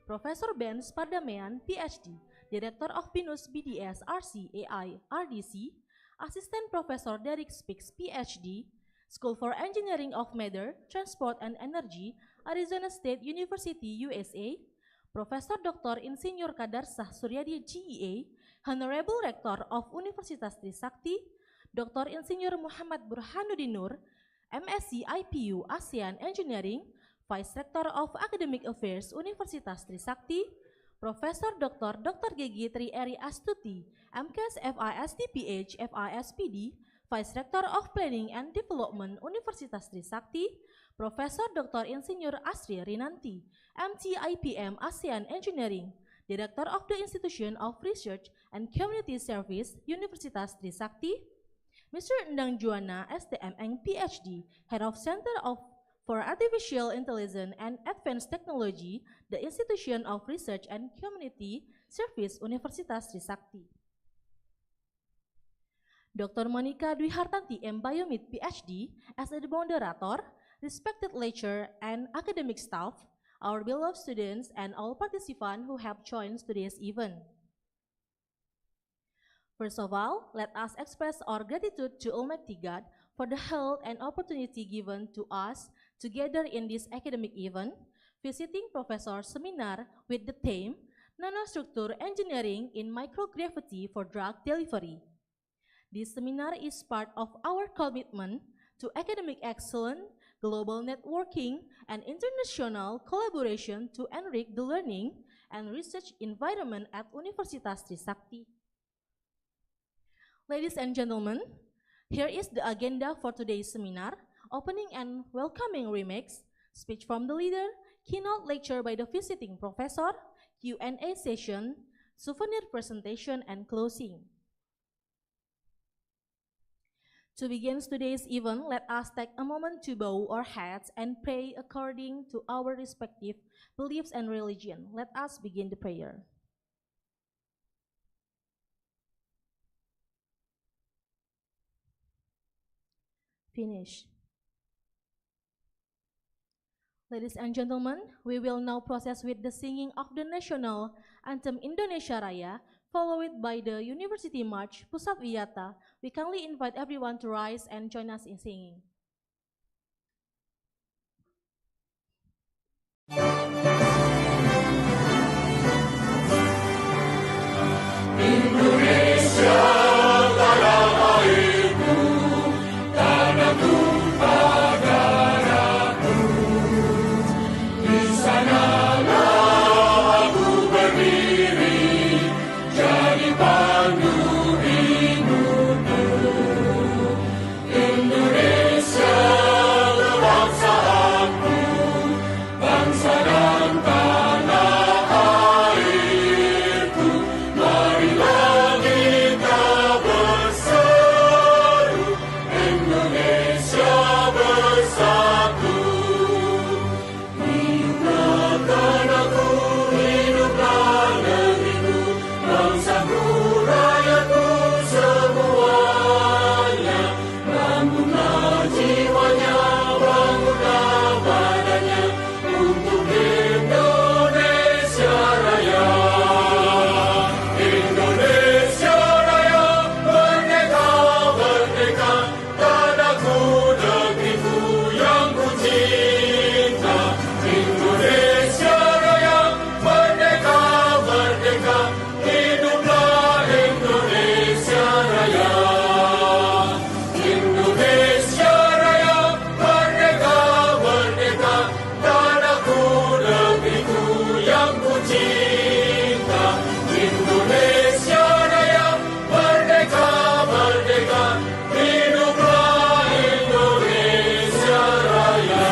Profesor Ben Spardamean, PhD, Director of BINUS BDS RC AI RDC, Assistant Professor Derek Speaks, PhD, School for Engineering of Matter, Transport and Energy, Arizona State University, USA, Profesor Dr. Insinyur Kadarsah Suryadi, GEA, Honorable Rector of Universitas Trisakti, Dr. Insinyur Muhammad Burhanuddin Nur, MSc IPU ASEAN Engineering, Vice Rector of Academic Affairs Universitas Trisakti, Profesor Dr. Gigi Tri Eri Astuti, MKes FISDPH FISPD, Vice Rector of Planning and Development Universitas Trisakti, Profesor Dr. Insinyur Asri Rinanti, MT-IPM ASEAN Engineering, Director of the Institution of Research and Community Service Universitas Trisakti, Mr. Endang Juwana, STMN PhD, Head of Center for Artificial Intelligence and Advanced Technology, the Institution of Research and Community Service Universitas Trisakti. Dr. Monica Dwi Hartanti, M. Biomed, PhD, as the moderator, respected lecturer and academic staff, our beloved students, and all participants who have joined today's event. First of all, let us express our gratitude to Almighty God for the health and opportunity given to us to gather in this academic event, visiting Professor Seminar with the theme, Nanostructure Engineering in Microgravity for Drug Delivery. This seminar is part of our commitment to academic excellence, global networking, and international collaboration to enrich the learning and research environment at Universitas Trisakti. Ladies and gentlemen, here is the agenda for today's seminar: opening and welcoming remarks, speech from the leader, keynote lecture by the visiting professor, Q&A session, souvenir presentation, and closing. To begin today's event, let us take a moment to bow our heads and pray according to our respective beliefs and religion. Let us begin the prayer. Finish. Ladies and gentlemen, we will now process with the singing of the national anthem Indonesia Raya, followed by the University March Pusat Wiyata. We kindly invite everyone to rise and join us in singing. Indonesia, tanah airku, tanah tumpah darahku. Di sanalah aku berdiri, jadi pandu hidupku. Indonesia, kebangsaanku, bangsa dan tanah airku. Marilah kita berseru, Indonesia bersatu. Hiduplah tanahku, hiduplah negeriku, bangsaku, rakyatku semuanya. Bangunlah jiwanya, bangunlah badannya, untuk Indonesia Raya. Indonesia Raya, merdeka, merdeka, tanahku, negeriku yang ku cinta. Indonesia Raya, merdeka, merdeka, hiduplah Indonesia Raya. Indonesia Raya, merdeka, merdeka, tanahku, negeriku yang ku cinta. Indonesia Raya, merdeka, merdeka, hiduplah Indonesia Raya.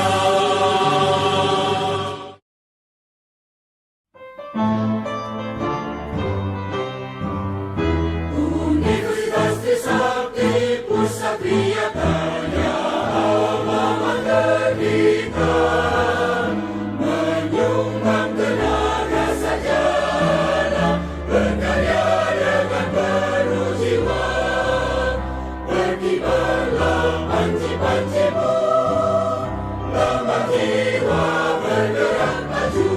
Universitas Tisakti, pusat wiyatanya, amanah pendidikan, menyumbang tenaga sarjana, berkarya dengan penuh jiwa. Berkibarlah panci-pancimu, lambang jiwa bergerak maju.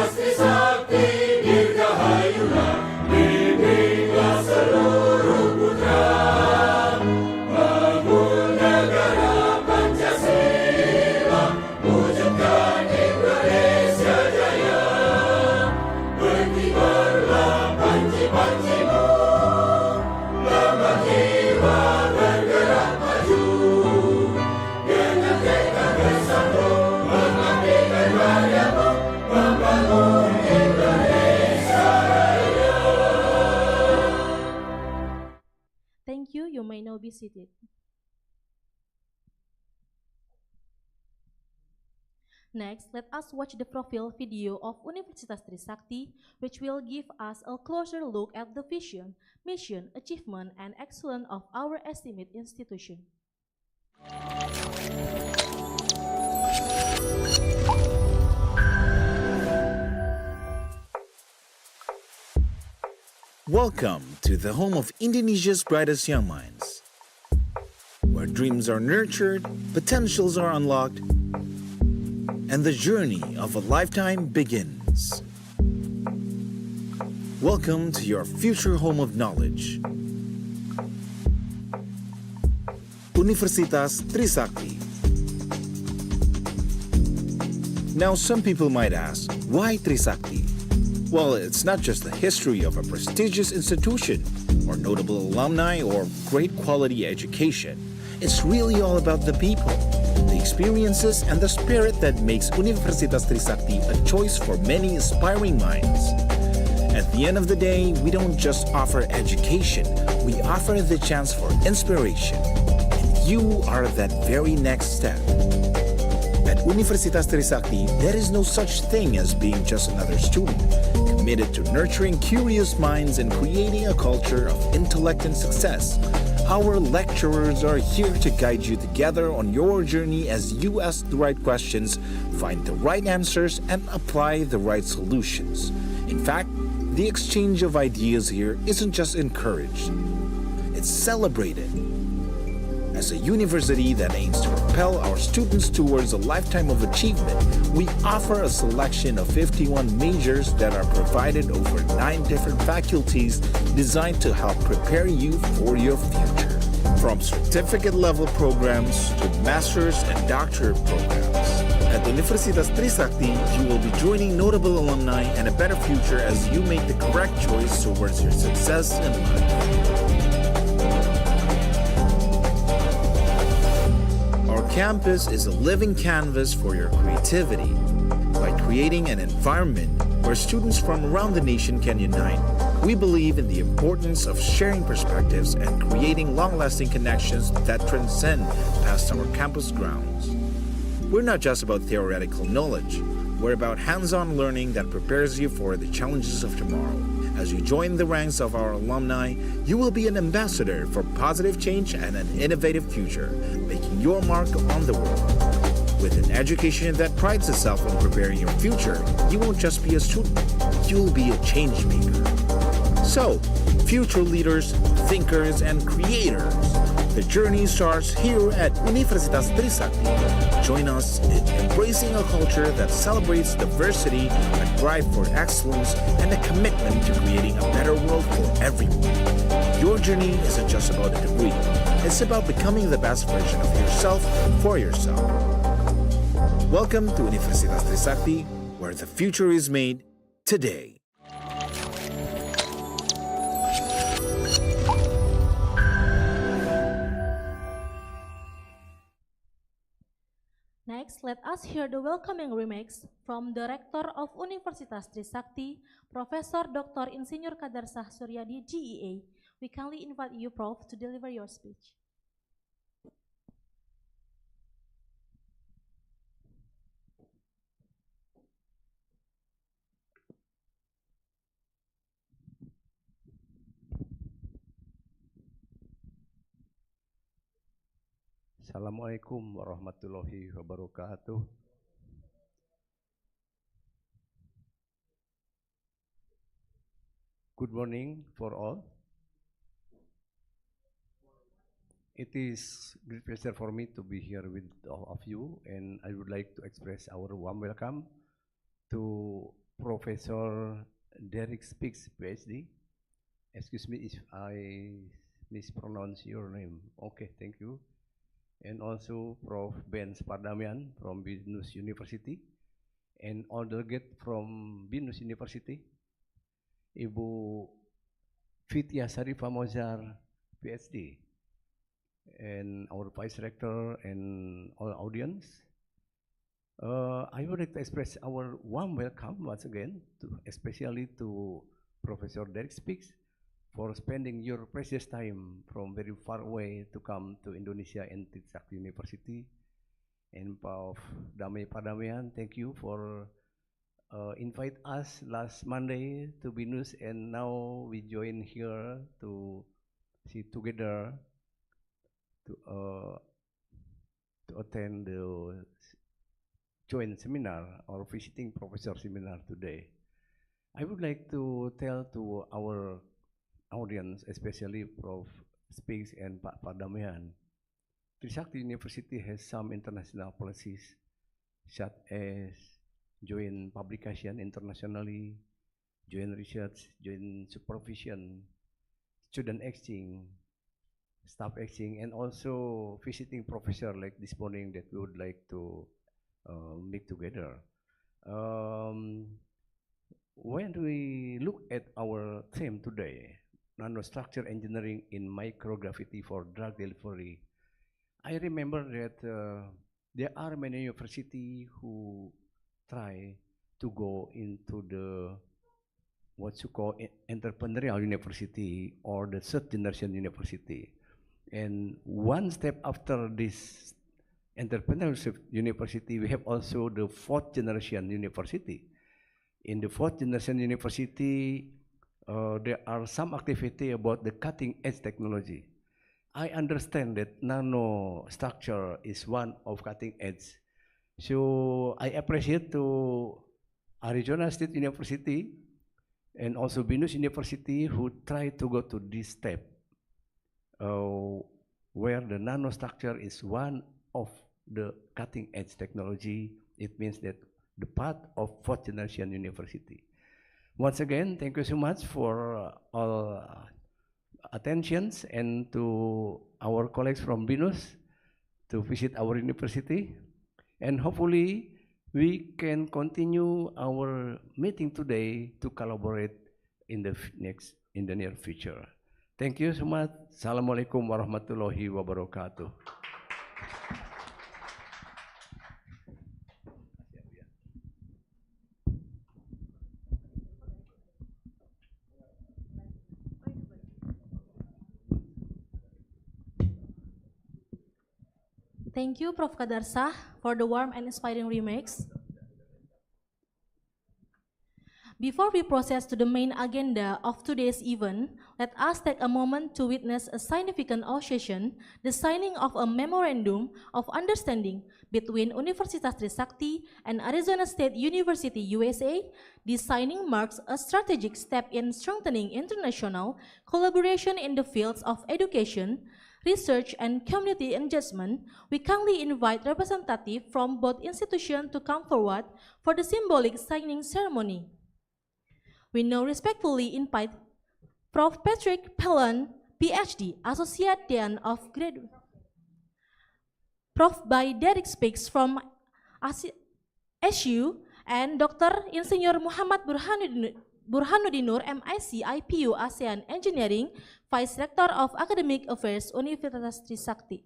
Trisakti dirgahayulah, bimbinglah seluruh putra, bangun negara Pancasila, wujudkan Indonesia Jaya. Berkibarlah panji-panjimu, lemah jiwa bergerak maju, dengan tekad bersambung mengabdikan karyamu, membangun Indonesia Raya. Thank you. You may now be seated. Next, let us watch the profile video of Universitas Trisakti, which will give us a closer look at the vision, mission, achievement, and excellence of our esteemed institution. Welcome to the home of Indonesia's brightest young minds, where dreams are nurtured, potentials are unlocked, and the journey of a lifetime begins. Welcome to your future home of knowledge, Universitas Trisakti. Now, some people might ask, why Trisakti? Well, it's not just the history of a prestigious institution, or notable alumni, or great quality education. It's really all about the people, the experiences, and the spirit that makes Universitas Trisakti a choice for many aspiring minds. At the end of the day, we don't just offer education, we offer the chance for inspiration. And you are that very next step. At Universitas Trisakti, there is no such thing as being just another student, committed to nurturing curious minds and creating a culture of intellect and success. Our lecturers are here to guide you together on your journey as you ask the right questions, find the right answers, and apply the right solutions. In fact, the exchange of ideas here isn't just encouraged, it's celebrated. As a university that aims to propel our students towards a lifetime of achievement, we offer a selection of 51 majors that are provided over 9 different faculties designed to help prepare you for your future. From certificate-level programs to master's and doctorate programs. At Universitas Trisakti, you will be joining notable alumni and a better future as you make the correct choice towards your success in life. Campus is a living canvas for your creativity. By creating an environment where students from around the nation can unite, we believe in the importance of sharing perspectives and creating long-lasting connections that transcend past our campus grounds. We're not just about theoretical knowledge, we're about hands-on learning that prepares you for the challenges of tomorrow. As you join the ranks of our alumni, you will be an ambassador for positive change and an innovative future, making your mark on the world. With an education that prides itself on preparing your future, you won't just be a student, you'll be a change maker. So, future leaders, thinkers, and creators, the journey starts here at Universitas Trisakti. Join us in embracing a culture that celebrates diversity, a drive for excellence, and a commitment to creating a better world for everyone. Your journey isn't just about a degree, it's about becoming the best version of yourself for yourself. Welcome to Universitas Trisakti, where the future is made today. Next, let us hear the welcoming remarks from the Rector of Universitas Trisakti, Profesor Dr. Insinyur Kadarsah Suryadi, GEA. We kindly invite you, Prof, to deliver your speech. Assalamualaikum warahmatullahi wabarakatuh. Good morning for all. It is a great pleasure for me to be here with all of you, and I would like to express our warm welcome to Professor Derek Speaks, PhD. Excuse me if I mispronounce your name. Okay, thank you. And also Prof. Ben Spardamian from Binus University, and all delegate from Binus University, Ibu Fitya Sarifah Mozar, PhD, and our Vice Rector and all audience. I would like to express our warm welcome once again, especially to Professor Derek Speaks, for spending your precious time from very far away to come to Indonesia and Tisakti University. And Prof. Damai Padamian, thank you for invite us last Monday to Binus, and now we join here to see together to attend the joint seminar or visiting professor seminar today. I would like to tell to our audience, especially Prof. Speaks and Pak Padamian, Trisakti University has some international policies, such as joint publication internationally, joint research, joint supervision, student exchange, staff exchange, and also visiting professor like this morning that we would like to meet together. When we look at our theme today, nanostructure engineering in microgravity for drug delivery, I remember that there are many universities who try to go into the what you call entrepreneurial university or the third generation university. And one step after this entrepreneurship university, we have also the fourth generation university. In the fourth generation university, there are some activity about the cutting edge technology. I understand that nanostructure is one of cutting edge. So I appreciate to Arizona State University and also Binus University who try to go to this step, where the nanostructure is one of the cutting edge technology. It means that the part of fourth generation university. Once again, thank you so much for all attentions, and to our colleagues from Binus to visit our university. And hopefully we can continue our meeting today to collaborate in the near future. Thank you so much. Assalamualaikum warahmatullahi wabarakatuh. Thank you, Prof. Kadarsah, for the warm and inspiring remarks. Before we proceed to the main agenda of today's event, let us take a moment to witness a significant occasion, the signing of a memorandum of understanding between Universitas Trisakti and Arizona State University, USA. This signing marks a strategic step in strengthening international collaboration in the fields of education, research, and community engagement. We kindly invite representatives from both institutions to come forward for the symbolic signing ceremony. We now respectfully invite Prof. Patrick Pellon, PhD, Associate Dean of Graduate. Prof. by Derek Speaks from SU, and Dr. Insinyur Muhammad Burhanuddin Nur, MIC, IPU, ASEAN Engineering, Vice Rector of Academic Affairs, Universitas Trisakti.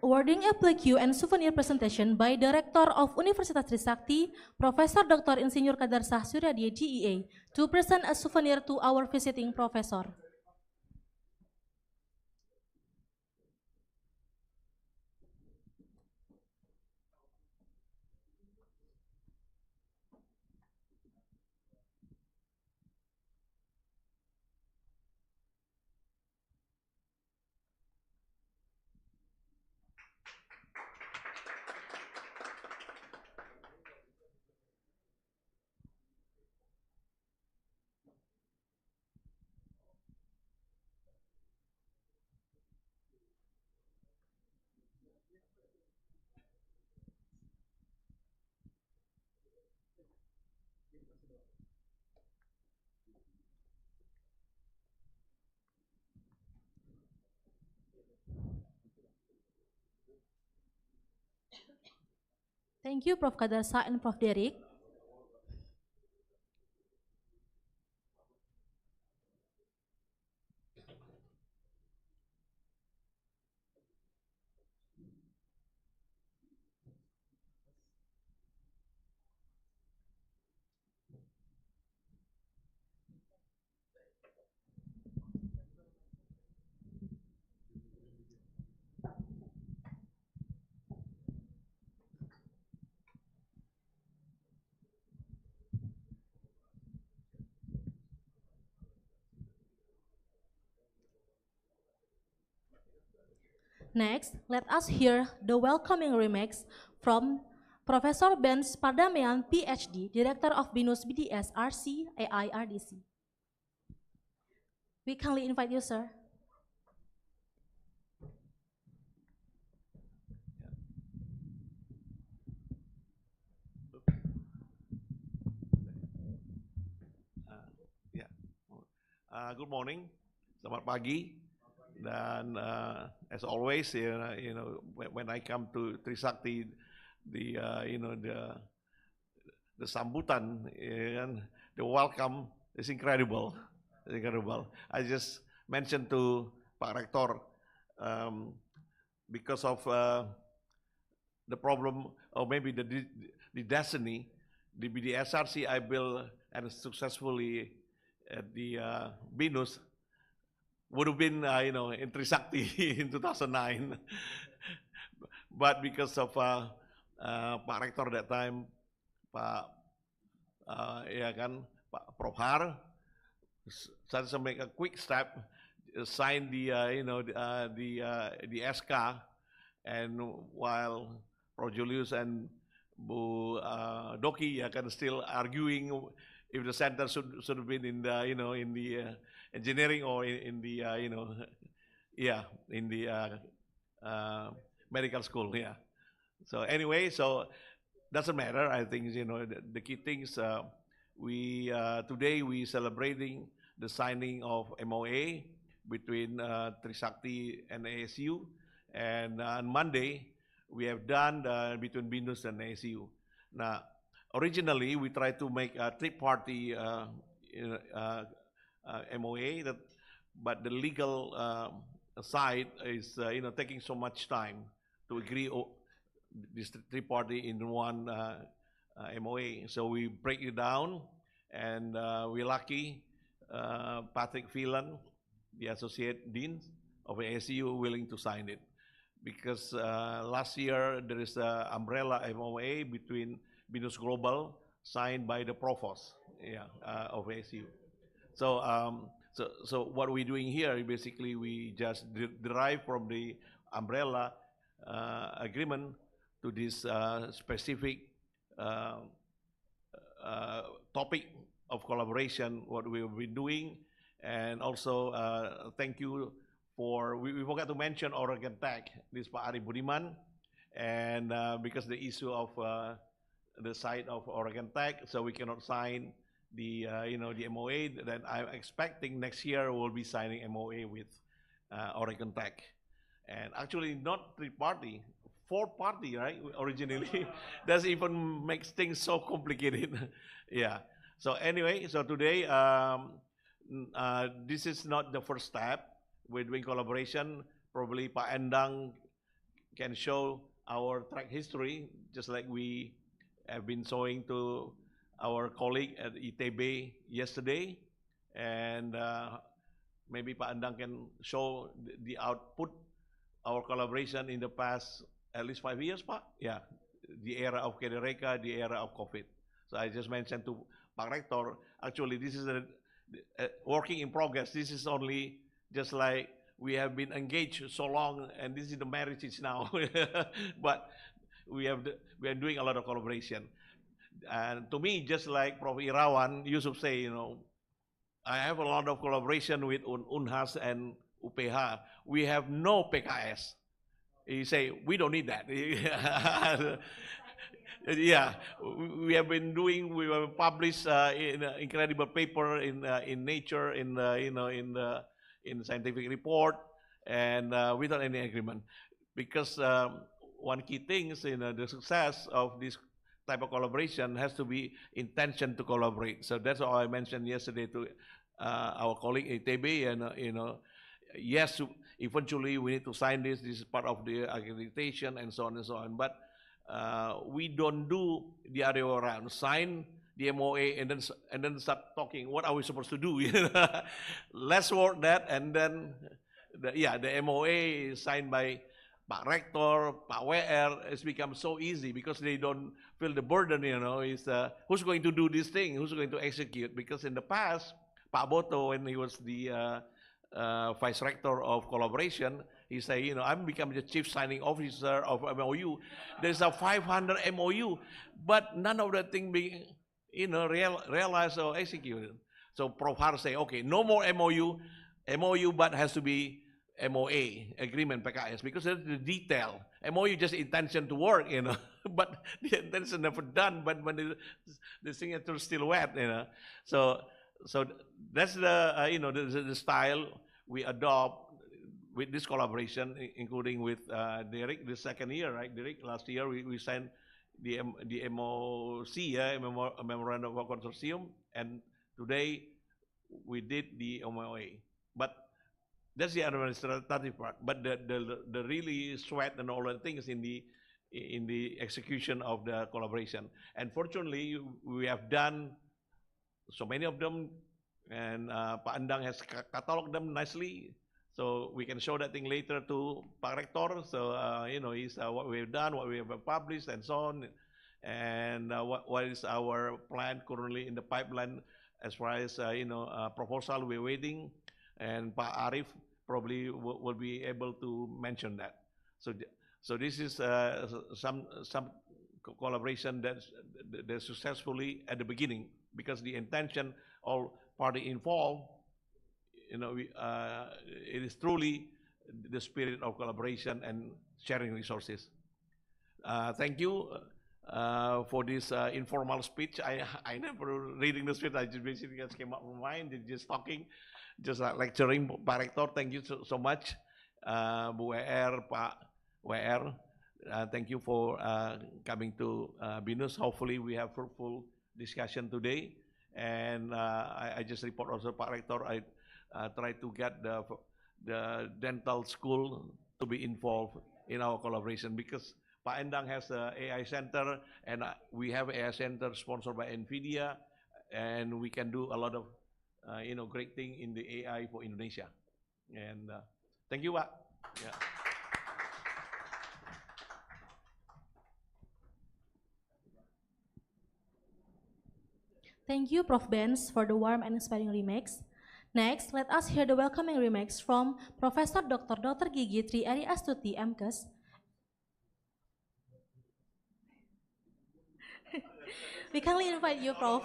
Awarding a plaque and souvenir presentation by Director of Universitas Trisakti, Profesor Dr. Insinyur Kadarsah Suryadi GEA, to present a souvenir to our visiting professor. Thank you, Prof. Kadarsah and Prof. Derek. Next, let us hear the welcoming remarks from Profesor Ben Pardamaian, PhD, Director of BINUS BDS RC AI RDC. We kindly invite you, sir. Good morning, selamat pagi, dan as always, when I come to Trisakti, the sambutan, the welcome is incredible, I just mentioned to Pak Rektor, because of the problem, or maybe the destiny, the BDSRC I built and successfully at the BINUS would have been, in Trisakti in 2009. But because of Pak Rektor that time, Pak Profesor, started to make a quick step, sign the SK, and while Prof. Julius and Bu Doki still arguing if the center should have been in the in the engineering or in the in the medical school. So anyway, so doesn't matter. I think the key things we today we celebrating the signing of MOA between Trisakti and ASU, and on Monday we have done between BINUS and ASU. Now, originally we tried to make a three-party MOA, but the legal side is taking so much time to agree this three-party in one MOA. So we break it down, And we're lucky, Patrick Phelan, the Associate Dean of ASU, willing to sign it. Because last year there is an umbrella MOA between BINUS Global signed by the Profesor, of ASU. So what we're doing here, basically we just derive from the umbrella agreement to this specific topic of collaboration, what we will be doing. And also thank you for, we forgot to mention Oregon Tech, this Pak Ari Budiman, and because the issue of the site of Oregon Tech, so we cannot sign the the MOA. Then I'm expecting next year we'll be signing MOA with Oregon Tech, and actually not 3-party, 4-party, right? Originally, that even makes things so complicated. Yeah. So anyway, so today this is not the first step. We're doing collaboration. Probably Pak Endang can show our track history, just like we have been showing to our colleague at ITB yesterday. And maybe Pak Endang can show the output, our collaboration in the past at least 5 years, Pak. Yeah, the era of Kedereka, the era of COVID. So I just mentioned to Pak Rector, actually this is a working in progress. This is only just like we have been engaged so long, and this is the marriage now. But we are doing a lot of collaboration. And to me, just like Prof. Irawan, Yusuf say, I have a lot of collaboration with UNHAS and UPH. We have no PKS. He say, we don't need that. Yeah, we have been doing. We have published in an incredible paper in Nature, in scientific report, and without any agreement. Because one key thing is, the success of this type of collaboration has to be intention to collaborate. So that's all I mentioned yesterday to our colleague ITB, and yes, eventually we need to sign this. This is part of the accreditation and so on and so on. But we don't do the other way around. Sign the MOA and then start talking. What are we supposed to do? Let's work that, and then the MOA is signed by Pak Rector, Pak WR. It's become so easy because they don't feel the burden. Is who's going to do this thing? Who's going to execute? Because in the past, Pak Boto, when he was the Vice Rector of Collaboration, he said, I'm becoming the Chief Signing Officer of MOU. There's a 500 MOU, but none of that thing being, realized or executed. So Prof. Har say, okay, no more MOU, but has to be MOA, agreement PKS, because that's the detail. MOU just intention to work, but the intention never done, but when the signature is still wet, So that's the style we adopt with this collaboration, including with Derek, the second year, right? Derek, last year we signed the MOC, Memorandum of Consortium, and today we did the MOA. But that's the administrative part. But the really sweat and all the things in the execution of the collaboration. And fortunately, we have done so many of them, and Pak Endang has cataloged them nicely. So we can show that thing later to Pak Rector. So is what we have done, what we have published, and so on, and what is our plan currently in the pipeline as far as proposal we're waiting, and Pak Arif probably will be able to mention that. So this is some collaboration that's successfully at the beginning, because the intention all party involved. It is truly the spirit of collaboration and sharing resources. Thank you for this informal speech. I never reading the speech. I just basically just came up from mind, just talking, just lecturing. Pak Rector, thank you so much. Bu WR, Pak WR, thank you for coming to BINUS. Hopefully we have fruitful discussion today. And I just report also, Pak Rector, I try to get the dental school to be involved in our collaboration, because Pak Endang has a AI center, and we have AI center sponsored by NVIDIA, and we can do a lot of great thing in the AI for Indonesia. And thank you, Pak. Yeah. Thank you, Prof. Benz, for the warm and inspiring remarks. Next, let us hear the welcoming remarks from Professor Dr. Gigi Tri Eri Astuti, MKes. We kindly invite you, Prof.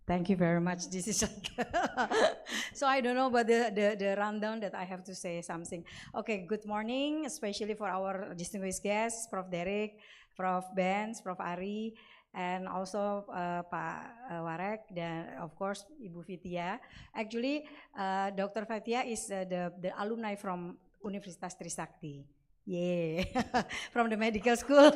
Thank you very much. This is so I don't know about the rundown that I have to say something. Okay, good morning, especially for our distinguished guests, Prof. Derek, Prof. Benz, Prof. Ari, and also Pak Warek, dan of course Ibu Fitia. Actually, Dr. Fatia is the alumni from Universitas Trisakti. Yeah, from the medical school.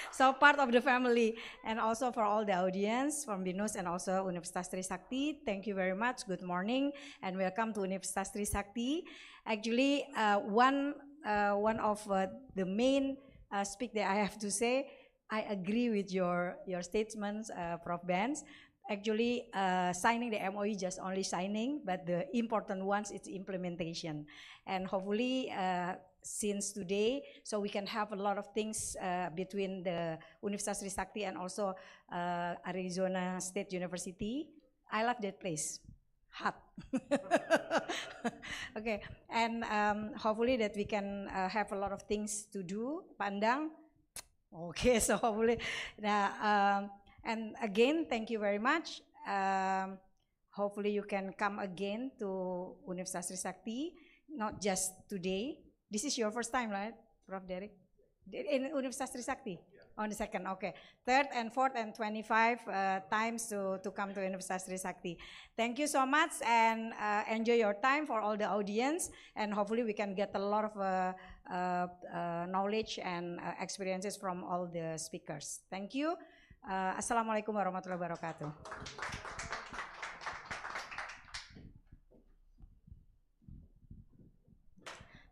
So part of the family. And also for all the audience from BINUS and also Universitas Trisakti, thank you very much. Good morning and welcome to Universitas Trisakti. Actually, one of the main speak that I have to say, I agree with your statements, Prof. Benz. Actually, signing the MOU just only signing, but the important ones is implementation. And hopefully, since today, so we can have a lot of things between the Universitas Trisakti and also Arizona State University. I love that place, hot. Okay, and hopefully that we can have a lot of things to do. Pandang, okay, so hopefully, and again, thank you very much. Hopefully you can come again to Universitas Trisakti, not just today. This is your first time, right, Prof. Derek? In Universitas Trisakti? Yeah. On the second, okay. Third and fourth and 25 times to come to Universitas Trisakti. Thank you so much and enjoy your time for all the audience, and hopefully we can get a lot of knowledge and experiences from all the speakers. Thank you. Assalamualaikum warahmatullahi wabarakatuh.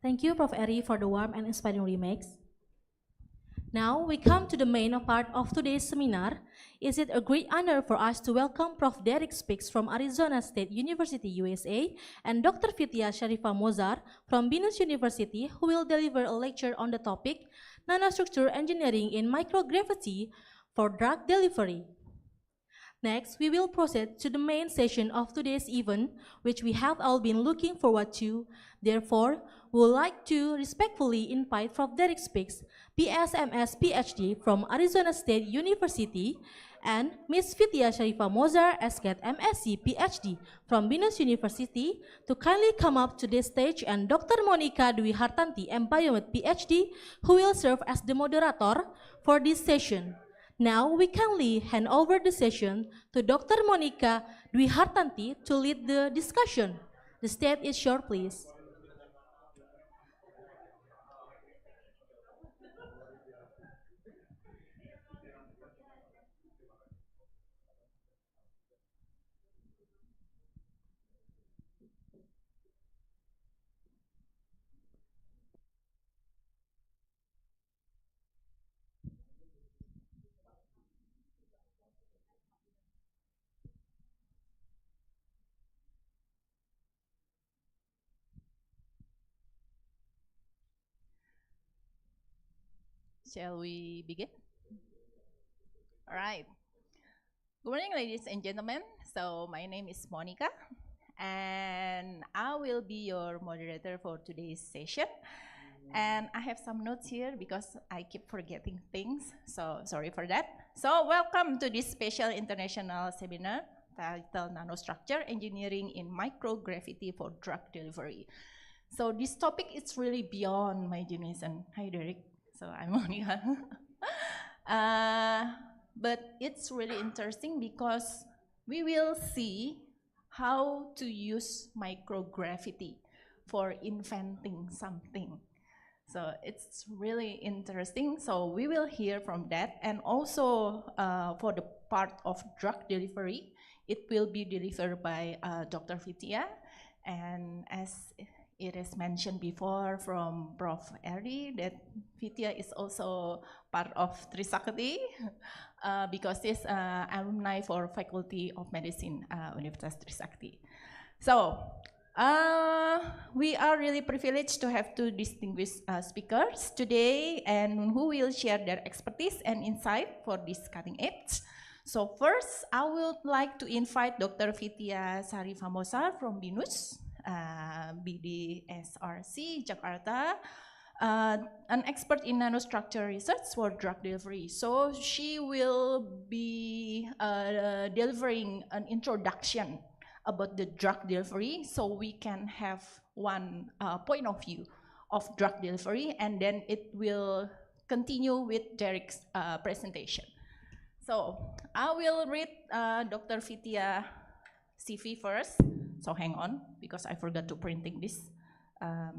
Thank you, Prof. Eri, for the warm and inspiring remarks. Now we come to the main part of today's seminar. Is it a great honor for us to welcome Prof. Derek Speaks from Arizona State University, USA, and Dr. Fitia Sharifah Mozar from BINUS University, who will deliver a lecture on the topic Nanostructure Engineering in Microgravity for Drug Delivery. Next, we will proceed to the main session of today's event, which we have all been looking forward to. Therefore, we would like to respectfully invite Prof. Derek Speaks, PSMS PhD from Arizona State University, and Ms. Fitia Sharifah Mozar, SCAT MSc PhD from BINUS University, to kindly come up to this stage, and Dr. Monica Dwi Hartanti, M. Biomed PhD, who will serve as the moderator for this session. Now we kindly hand over the session to Dr. Monica Dwi Hartanti to lead the discussion. The stage is yours, please. Shall we begin? All right. Good morning, ladies and gentlemen. So my name is Monica, and I will be your moderator for today's session. And I have some notes here because I keep forgetting things, so sorry for that. So welcome to this special international seminar titled Nanostructure Engineering in Microgravity for Drug Delivery. So this topic is really beyond my generation. Hi, Derek. So I'm Monica. But it's really interesting because we will see how to use microgravity for inventing something. So it's really interesting. So we will hear from that. And also for the part of drug delivery, it will be delivered by Dr. Fitia. And as it is mentioned before from Prof. Eri that Vidya is also part of Trisakti because she's alumni for Faculty of Medicine, Universitas Trisakti. So we are really privileged to have two distinguished speakers today and who will share their expertise and insight for this cutting edge. So first, I would like to invite Dr. Vidya Sarifamosa from BINUS, BDSRC, Jakarta, an expert in nanostructure research for drug delivery. So she will be delivering an introduction about the drug delivery, so we can have one point of view of drug delivery, and then it will continue with Derek's presentation. So I will read Dr. Vidya CV first. So hang on, because I forgot to printing this. Yeah,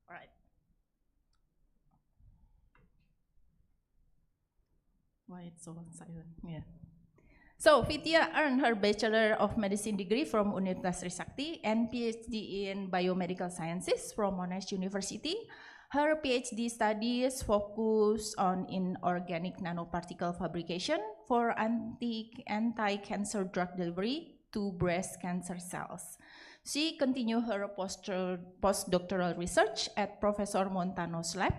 all right. Why it's so silent? Yeah. So Vidya earned her Bachelor of Medicine degree from Universitas Trisakti and PhD in Biomedical Sciences from Monash University. Her PhD studies focus on inorganic nanoparticle fabrication for anti-cancer drug delivery to breast cancer cells. She continued her postdoctoral research at Professor Montano's lab,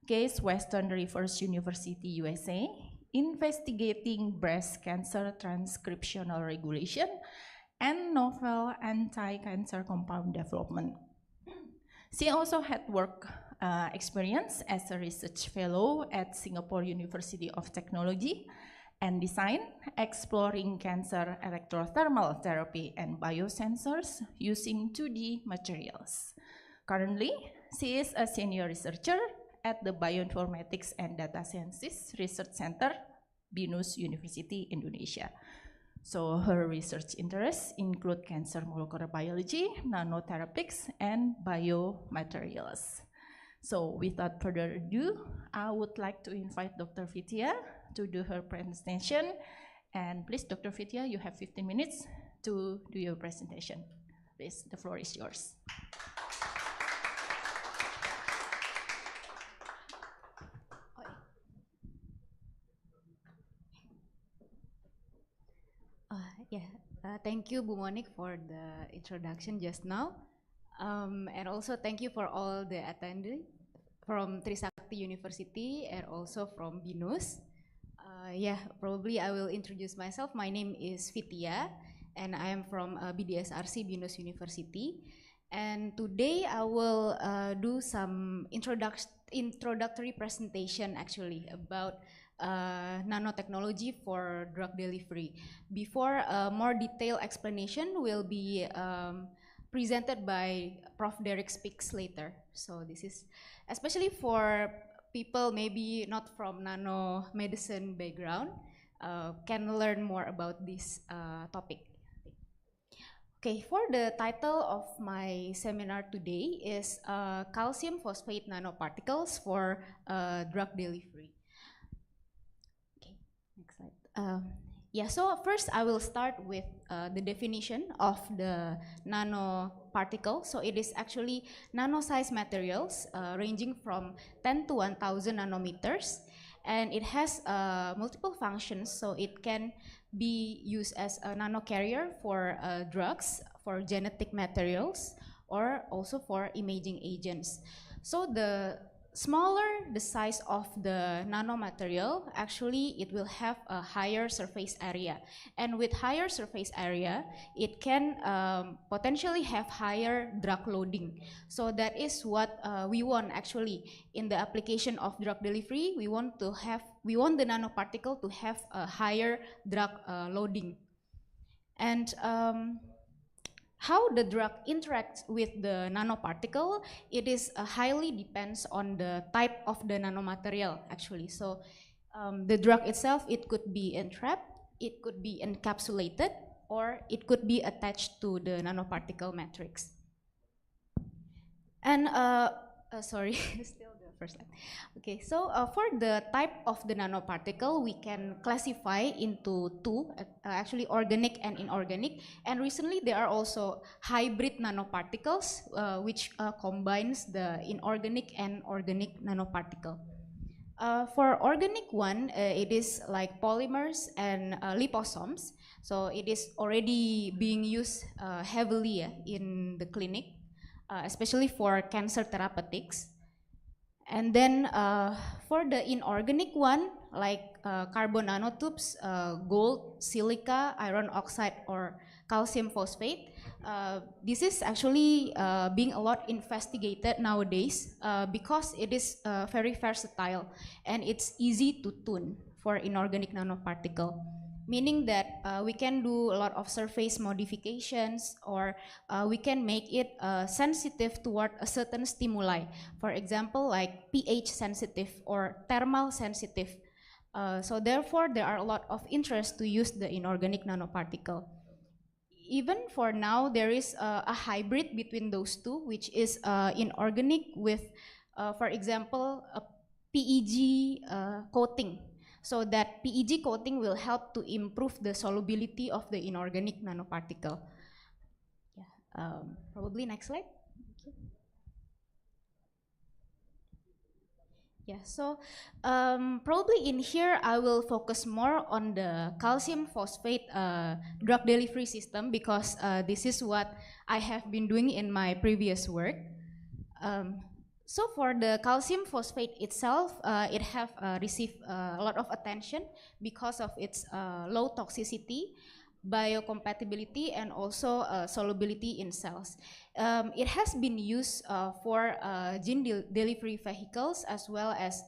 Case Western Reserve University, USA, investigating breast cancer transcriptional regulation and novel anti-cancer compound development. She also had work experience as a research fellow at Singapore University of Technology and Design, exploring cancer electrothermal therapy and biosensors using 2D materials. Currently, she is a senior researcher at the Bioinformatics and Data Sciences Research Center, BINUS University, Indonesia. So her research interests include cancer molecular biology, nanotherapeutics, and biomaterials. So without further ado, I would like to invite Dr. Vidya to do her presentation. And please, Dr. Vidya, you have 15 minutes to do your presentation. Please, the floor is yours. Thank you, Bu Monik, for the introduction just now. And also thank you for all the attendees from Trisakti University and also from BINUS. Probably I will introduce myself. My name is Vidya, and I am from BDSRC, BINUS University. And today I will do some introductory presentation actually about nanotechnology for drug delivery. Before a more detailed explanation will be presented by Prof. Derek speaks later. So this is especially for people maybe not from nanomedicine background, can learn more about this topic. Okay, for the title of my seminar today is calcium phosphate nanoparticles for drug delivery. Next slide. So first I will start with the definition of the nanoparticle. So it is actually nano-sized materials ranging from 10 to 1000 nanometers, and it has multiple functions. So it can be used as a nanocarrier for drugs, for genetic materials, or also for imaging agents. So the smaller the size of the nanomaterial, actually it will have a higher surface area. And with higher surface area, it can potentially have higher drug loading. So that is what we want actually in the application of drug delivery. We want the nanoparticle to have a higher drug loading. And how the drug interacts with the nanoparticle, it is highly depends on the type of the nanomaterial actually. So the drug itself, it could be entrapped, it could be encapsulated, or it could be attached to the nanoparticle matrix. And Sorry, still the first slide. Okay, so for the type of the nanoparticle, we can classify into two, actually organic and inorganic. And recently there are also hybrid nanoparticles, which combines the inorganic and organic nanoparticle. For organic one, it is like polymers and liposomes. So it is already being used heavily in the clinic, especially for cancer therapeutics. And then for the inorganic one, like carbon nanotubes, gold, silica, iron oxide, or calcium phosphate, this is actually being a lot investigated nowadays because it is very versatile and it's easy to tune for inorganic nanoparticle. Meaning that we can do a lot of surface modifications, or we can make it sensitive toward a certain stimuli. For example, like pH sensitive or thermal sensitive. So therefore, there are a lot of interest to use the inorganic nanoparticle. Even for now, there is a hybrid between those two, which is inorganic with, for example, a PEG coating. So that PEG coating will help to improve the solubility of the inorganic nanoparticle. Yeah, probably next slide. Yeah, so probably in here I will focus more on the calcium phosphate drug delivery system, because this is what I have been doing in my previous work. So for the calcium phosphate itself, it have received a lot of attention because of its low toxicity, biocompatibility, and also solubility in cells. It has been used for gene delivery vehicles as well as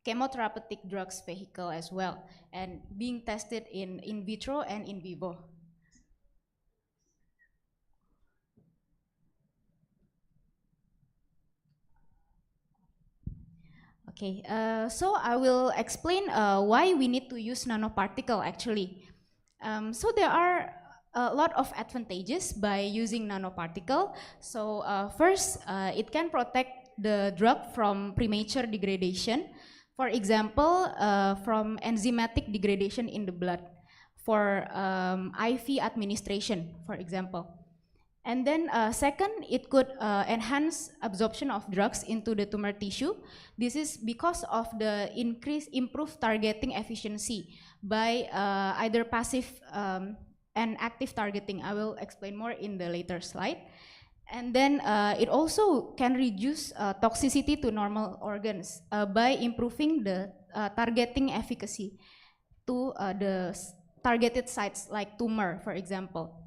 chemotherapeutic drugs vehicle as well, and being tested in vitro and in vivo. Okay, so I will explain why we need to use nanoparticle actually. So there are a lot of advantages by using nanoparticle. So first, it can protect the drug from premature degradation. For example, from enzymatic degradation in the blood for IV administration, for example. And then second, it could enhance absorption of drugs into the tumor tissue. This is because of the improved targeting efficiency by either passive and active targeting. I will explain more in the later slide. And then it also can reduce toxicity to normal organs by improving the targeting efficacy to the targeted sites like tumor, for example.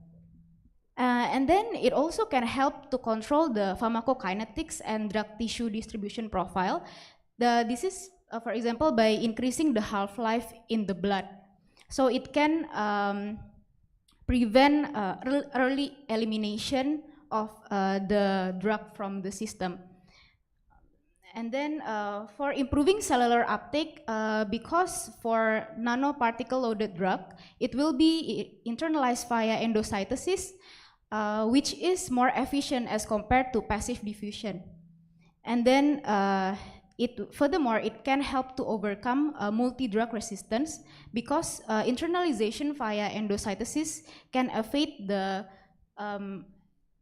And then it also can help to control the pharmacokinetics and drug tissue distribution profile. This is, for example, by increasing the half-life in the blood. So it can prevent early elimination of the drug from the system. And then for improving cellular uptake, because for nanoparticle loaded drug, it will be internalized via endocytosis, which is more efficient as compared to passive diffusion. And then furthermore, it can help to overcome multi-drug resistance, because internalization via endocytosis can evade the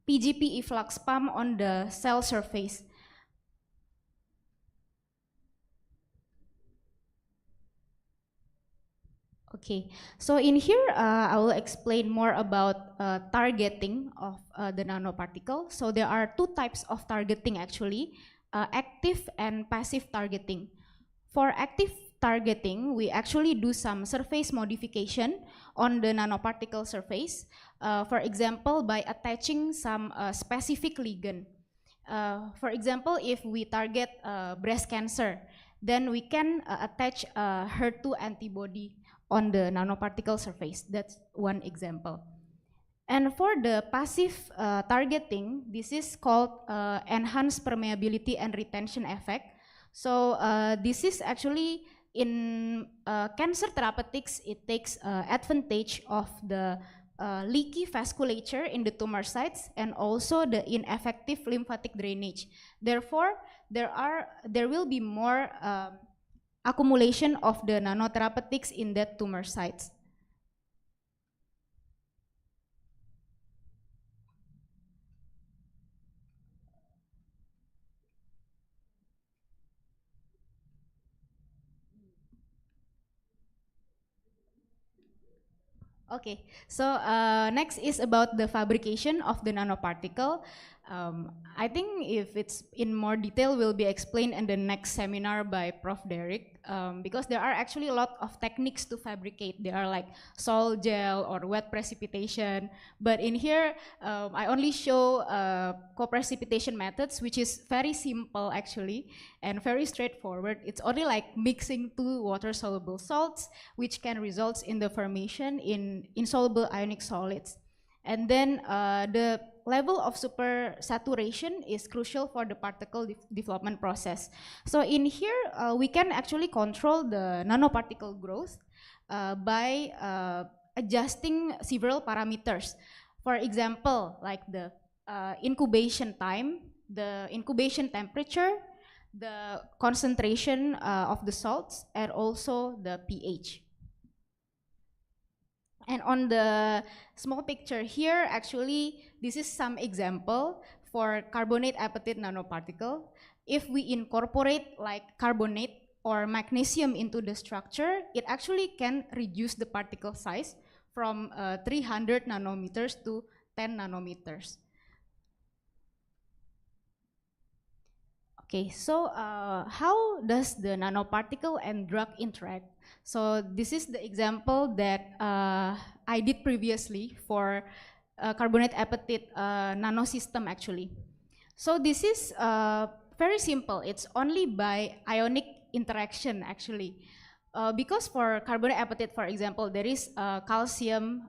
PGP efflux pump on the cell surface. Okay, so in here I will explain more about targeting of the nanoparticle. So there are two types of targeting actually, active and passive targeting. For active targeting, we actually do some surface modification on the nanoparticle surface. For example, by attaching some specific ligand. For example, if we target breast cancer, then we can attach a HER2 antibody on the nanoparticle surface. That's one example. And for the passive targeting, this is called enhanced permeability and retention effect. So this is actually in cancer therapeutics, it takes advantage of the leaky vasculature in the tumor sites and also the ineffective lymphatic drainage. Therefore, there will be more accumulation of the nanotherapeutics in that tumor sites. Okay, so next is about the fabrication of the nanoparticle. I think if it's in more detail will be explained in the next seminar by Prof. Derek, because there are actually a lot of techniques to fabricate. There are like sol gel or wet precipitation, but in here I only show co-precipitation methods, which is very simple actually and very straightforward. It's only like mixing two water-soluble salts, which can result in the formation in insoluble ionic solids. And then the level of supersaturation is crucial for the particle development process. So in here, we can actually control the nanoparticle growth by adjusting several parameters. For example, like the incubation time, the incubation temperature, the concentration of the salts, and also the pH. And on the small picture here, actually, this is some example for carbonate apatite nanoparticle. If we incorporate like carbonate or magnesium into the structure, it actually can reduce the particle size from 300 nanometers to 10 nanometers. Okay, so how does the nanoparticle and drug interact? So this is the example that I did previously for carbonate apatite nanosystem actually. So this is very simple. It's only by ionic interaction actually. Because for carbonate apatite, for example, there is calcium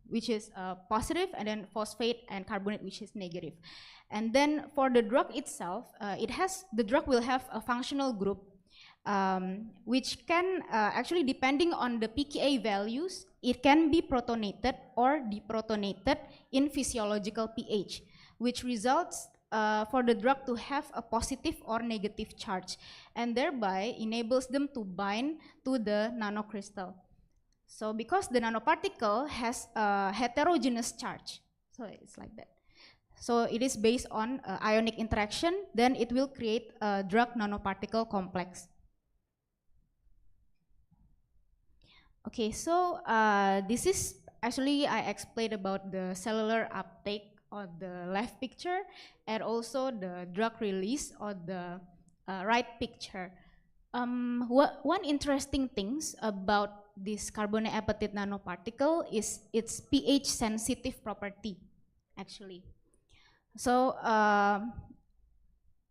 which is positive, and then phosphate and carbonate which is negative. And then for the drug itself, the drug will have a functional group which can actually, depending on the pKa values, it can be protonated or deprotonated in physiological pH, which results for the drug to have a positive or negative charge, and thereby enables them to bind to the nanocrystal. So because the nanoparticle has a heterogeneous charge, so it's like that. So it is based on ionic interaction, then it will create a drug nanoparticle complex. Okay, so this is actually, I explained about the cellular uptake on the left picture and also the drug release on the right picture. One interesting things about this carbonate apatite nanoparticle is its pH sensitive property actually. So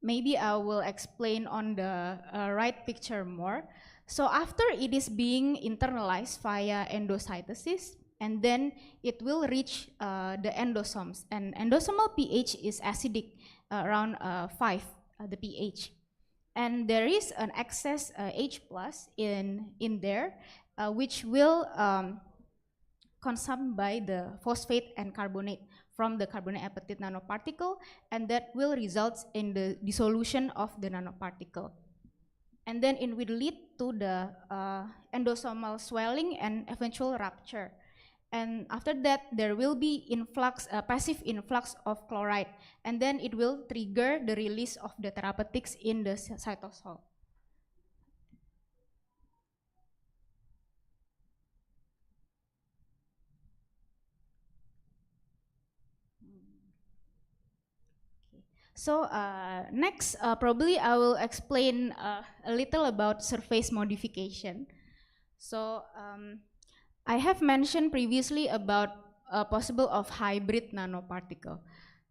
maybe I will explain on the right picture more. So after it is being internalized via endocytosis, and then it will reach the endosomes, and endosomal pH is acidic, around 5, the pH. And there is an excess H plus in there, which will consumed by the phosphate and carbonate from the carbonate apatite nanoparticle, and that will result in the dissolution of the nanoparticle. And then it will lead to the endosomal swelling and eventual rupture. And after that, there will be influx, passive influx of chloride, and then it will trigger the release of the therapeutics in the cytosol. So next, probably I will explain a little about surface modification. So I have mentioned previously about possible of hybrid nanoparticle.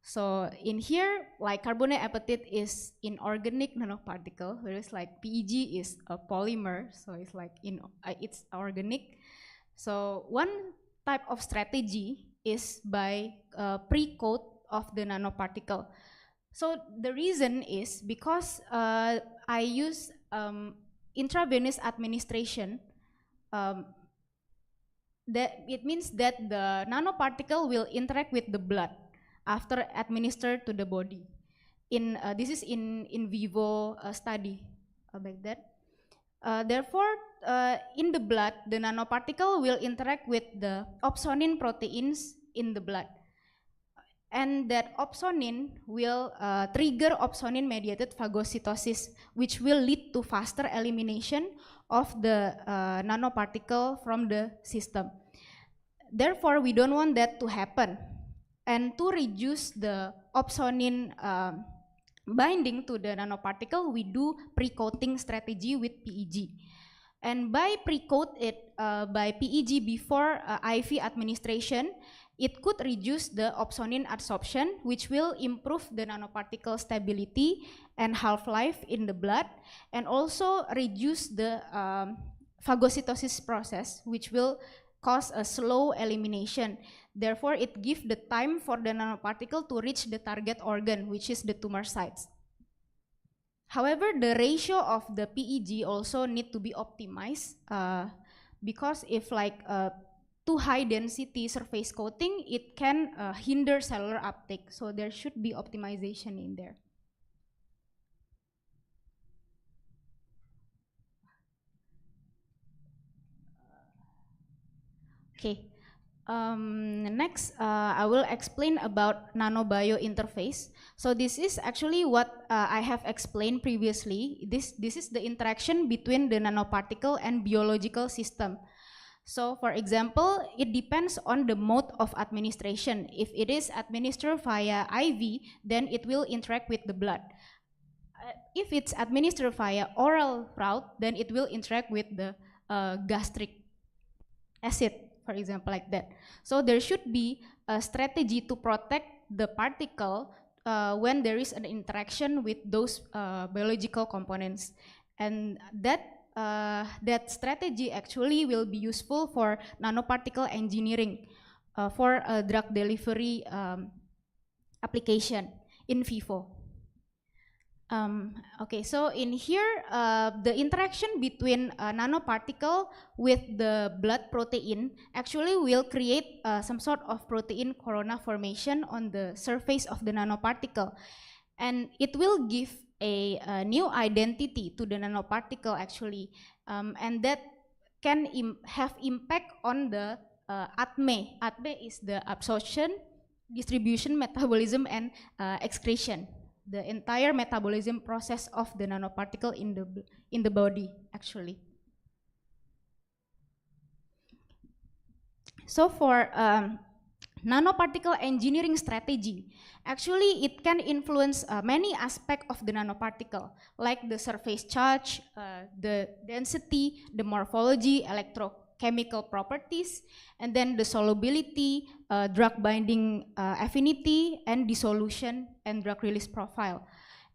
So in here, like carbonate apatite is inorganic nanoparticle, whereas like PEG is a polymer, so it's like it's organic. So one type of strategy is by pre-coat of the nanoparticle. So the reason is because I use intravenous administration. that it means that the nanoparticle will interact with the blood after administered to the body. This is in vivo study like that. Therefore, in the blood, the nanoparticle will interact with the opsonin proteins in the blood. And that opsonin will trigger opsonin-mediated phagocytosis, which will lead to faster elimination of the nanoparticle from the system. Therefore, we don't want that to happen. And to reduce the opsonin binding to the nanoparticle, we do pre-coating strategy with PEG. And by pre-coat it by PEG before IV administration, it could reduce the opsonin adsorption, which will improve the nanoparticle stability and half-life in the blood, and also reduce the phagocytosis process, which will cause a slow elimination. Therefore, it gives the time for the nanoparticle to reach the target organ, which is the tumor sites. However, the ratio of the PEG also need to be optimized because if like too high density surface coating, it can hinder cellular uptake. So there should be optimization in there. Okay. Next, I will explain about nanobio interface. So this is actually what I have explained previously. This is the interaction between the nanoparticle and biological system. So for example, it depends on the mode of administration. If it is administered via IV, then it will interact with the blood. If it's administered via oral route, then it will interact with the gastric acid, for example, like that. So there should be a strategy to protect the particle when there is an interaction with those biological components. And that strategy actually will be useful for nanoparticle engineering for a drug delivery application in vivo. Okay, so in here, the interaction between a nanoparticle with the blood protein actually will create some sort of protein corona formation on the surface of the nanoparticle. And it will give a new identity to the nanoparticle actually. And that can have impact on the ATME. ATME is the absorption, distribution, metabolism, and excretion. The entire metabolism process of the nanoparticle in the body actually. So for nanoparticle engineering strategy, actually it can influence many aspects of the nanoparticle, like the surface charge, the density, the morphology, electrochemical properties, and then the solubility, drug binding affinity, and dissolution and drug release profile.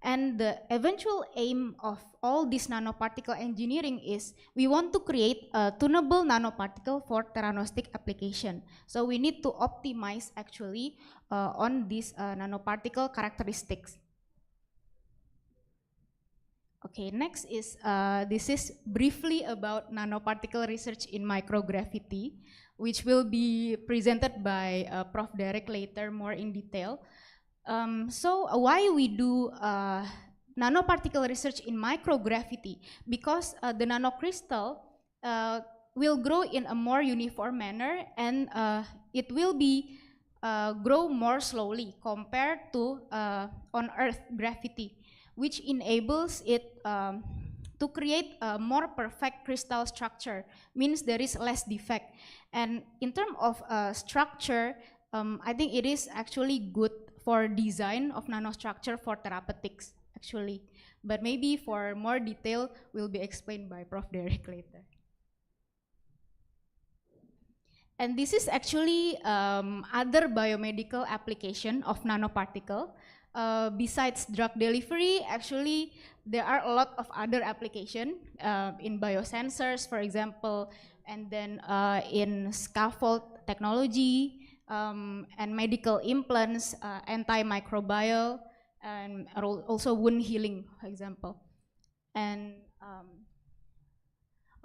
And the eventual aim of all this nanoparticle engineering is we want to create a tunable nanoparticle for theranostic application. So we need to optimize actually on these nanoparticle characteristics. Okay, next is, this is briefly about nanoparticle research in microgravity, which will be presented by Prof. Derek later more in detail. So why we do nanoparticle research in microgravity? Because the nanocrystal will grow in a more uniform manner, and it will be grow more slowly compared to on Earth gravity, which enables it to create a more perfect crystal structure, means there is less defect. And in terms of structure, I think it is actually good for design of nanostructure for therapeutics actually. But maybe for more detail will be explained by Prof. Derek later. And this is actually other biomedical application of nanoparticle. Besides drug delivery, actually there are a lot of other application in biosensors, for example, and then in scaffold technology, and medical implants, antimicrobial, and also wound healing, for example. And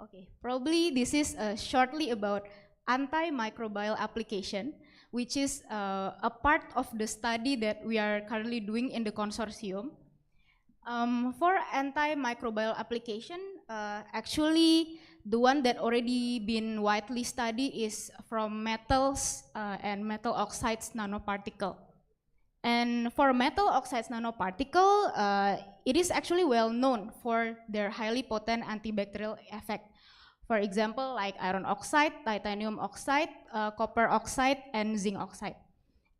okay, probably this is shortly about antimicrobial application, which is a part of the study that we are currently doing in the consortium. For antimicrobial application, actually the one that already been widely studied is from metals and metal oxides nanoparticle. And for metal oxides nanoparticle, it is actually well known for their highly potent antibacterial effect. For example, like iron oxide, titanium oxide, copper oxide, and zinc oxide.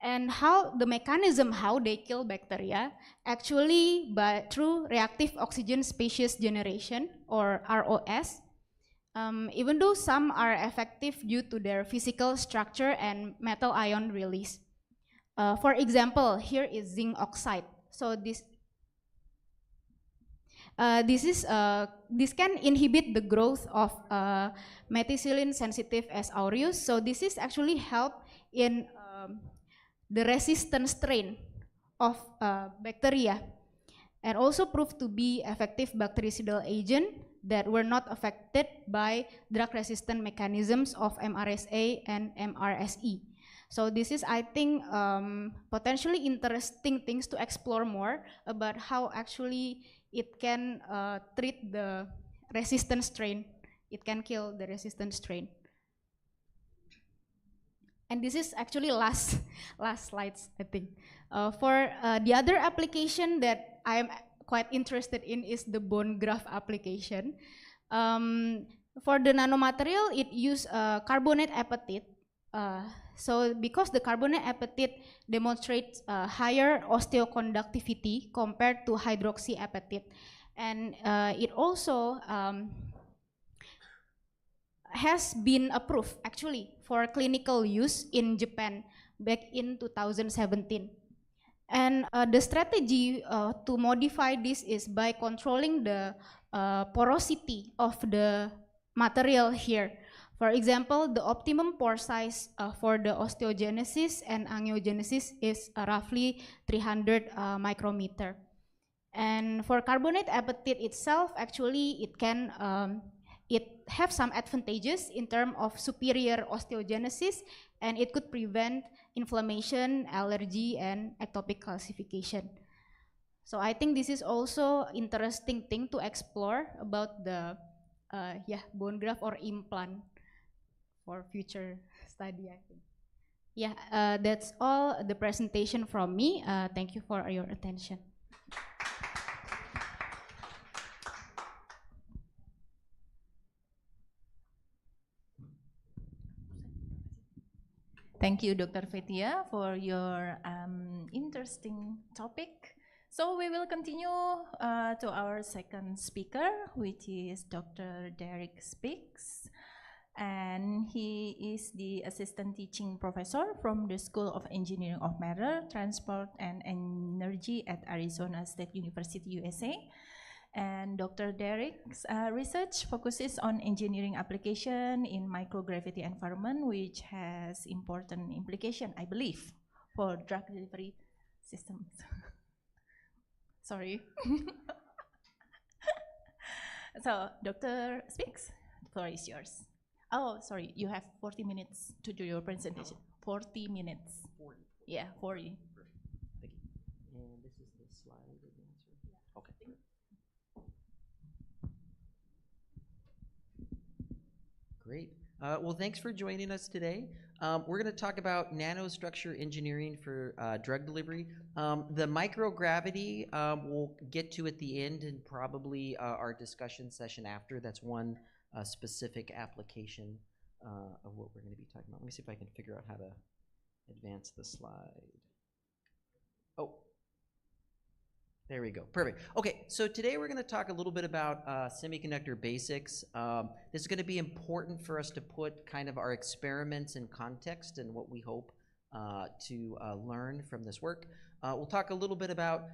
And how the mechanism how they kill bacteria, actually through reactive oxygen species generation, or ROS. Even though some are effective due to their physical structure and metal ion release. For example, here is zinc oxide. So this can inhibit the growth of methicillin sensitive S. aureus. So this is actually help in the resistant strain of bacteria, and also proved to be effective bactericidal agent that were not affected by drug-resistant mechanisms of MRSA and MRSE. So this is, I think, potentially interesting things to explore more about how actually it can treat the resistant strain. It can kill the resistant strain. And this is actually last slides, I think. For the other application that I am quite interested in is the bone graft application. For the nanomaterial, it use carbonate apatite. So because the carbonate apatite demonstrates higher osteoconductivity compared to hydroxy apatite, and it also has been approved actually for clinical use in Japan back in 2017. And the strategy to modify this is by controlling the porosity of the material here. For example, the optimum pore size for the osteogenesis and angiogenesis is roughly 300 micrometer. And for carbonate apatite itself, actually it can it have some advantages in terms of superior osteogenesis, and it could prevent inflammation, allergy, and ectopic calcification. So I think this is also interesting thing to explore about the bone graft or implant for future study, I think. Yeah, that's all the presentation from me. Thank you for your attention. Thank you, Dr. Fetia, for your interesting topic. So we will continue to our second speaker, which is Dr. Derek Speaks. And he is the assistant teaching professor from the School of Engineering of Matter, Transport and Energy at Arizona State University, USA. And Dr. Derek's research focuses on engineering application in microgravity environment, which has important implication, I believe, for drug delivery systems. Sorry. So, Dr. Speaks, the floor is yours. Oh, sorry, you have 40 minutes to do your presentation. 40 minutes. 40. Yeah, 40. Thank you. And this is the slide. Okay. Great. Well, thanks for joining us today. We're going to talk about nanostructure engineering for drug delivery. The microgravity we'll get to at the end, and probably our discussion session after. That's one specific application of what we're going to be talking about. Let me see if I can figure out how to advance the slide. Oh. There we go. Perfect. Okay, so today we're going to talk a little bit about semiconductor basics. This is going to be important for us to put kind of our experiments in context and what we hope to learn from this work. We'll talk a little bit about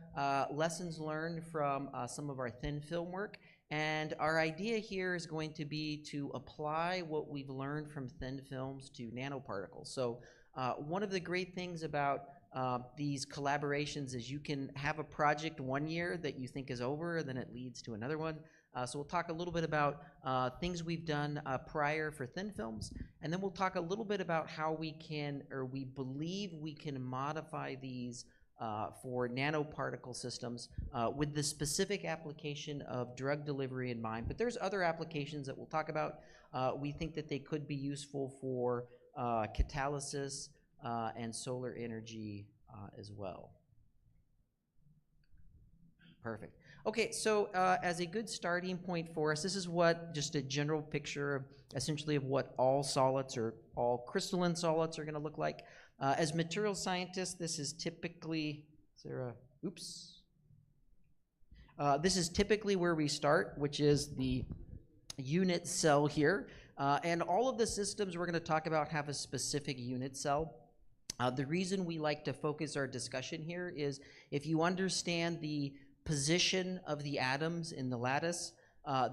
lessons learned from some of our thin film work. And our idea here is going to be to apply what we've learned from thin films to nanoparticles. So one of the great things about these collaborations is you can have a project one year that you think is over, and then it leads to another one. So we'll talk a little bit about things we've done prior for thin films, and then we'll talk a little bit about how we can, or we believe we can modify these for nanoparticle systems with the specific application of drug delivery in mind. But there's other applications that we'll talk about. We think that they could be useful for catalysis and solar energy as well. Perfect. Okay, so as a good starting point for us, this is what just a general picture essentially of what all solids or all crystalline solids are going to look like. As material scientists, this is typically, this is typically where we start, which is the unit cell here. And all of the systems we're going to talk about have a specific unit cell. The reason we like to focus our discussion here is if you understand the position of the atoms in the lattice,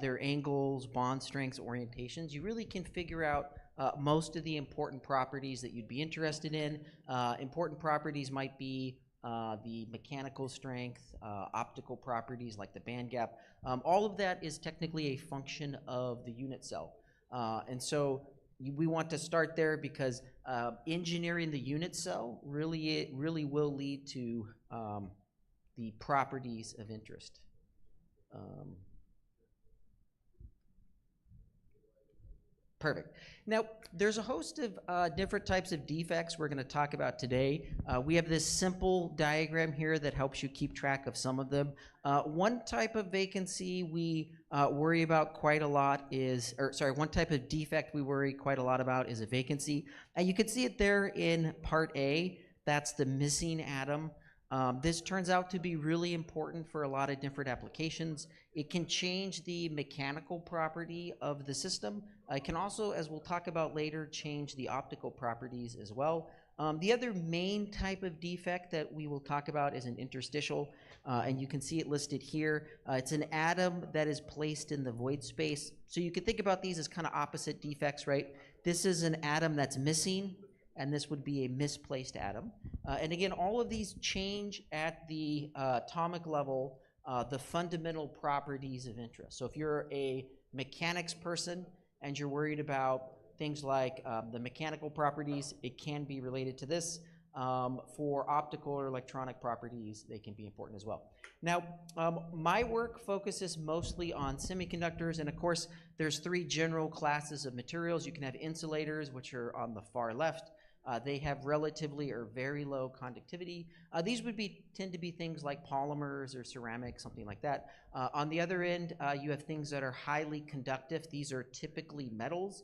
their angles, bond strengths, orientations, you really can figure out most of the important properties that you'd be interested in. Important properties might be the mechanical strength, optical properties like the band gap. All of that is technically a function of the unit cell. And so we want to start there because engineering the unit cell really will lead to the properties of interest. Perfect. Now, there's a host of different types of defects we're going to talk about today. We have this simple diagram here that helps you keep track of some of them. One type of vacancy we worry about quite a lot is, one type of defect we worry quite a lot about is a vacancy. And you can see it there in part A. That's the missing atom. This turns out to be really important for a lot of different applications. It can change the mechanical property of the system. It can also, as we'll talk about later, change the optical properties as well. The other main type of defect that we will talk about is an interstitial, and you can see it listed here. It's an atom that is placed in the void space. So you can think about these as kind of opposite defects, right? This is an atom that's missing, and this would be a misplaced atom. And again, all of these change at the atomic level the fundamental properties of interest. So if you're a mechanics person and you're worried about things like the mechanical properties, it can be related to this. For optical or electronic properties, they can be important as well. Now, my work focuses mostly on semiconductors, and of course, there's three general classes of materials. You can have insulators, which are on the far left. They have relatively or very low conductivity. These would tend to be things like polymers or ceramics, something like that. On the other end, you have things that are highly conductive. These are typically metals,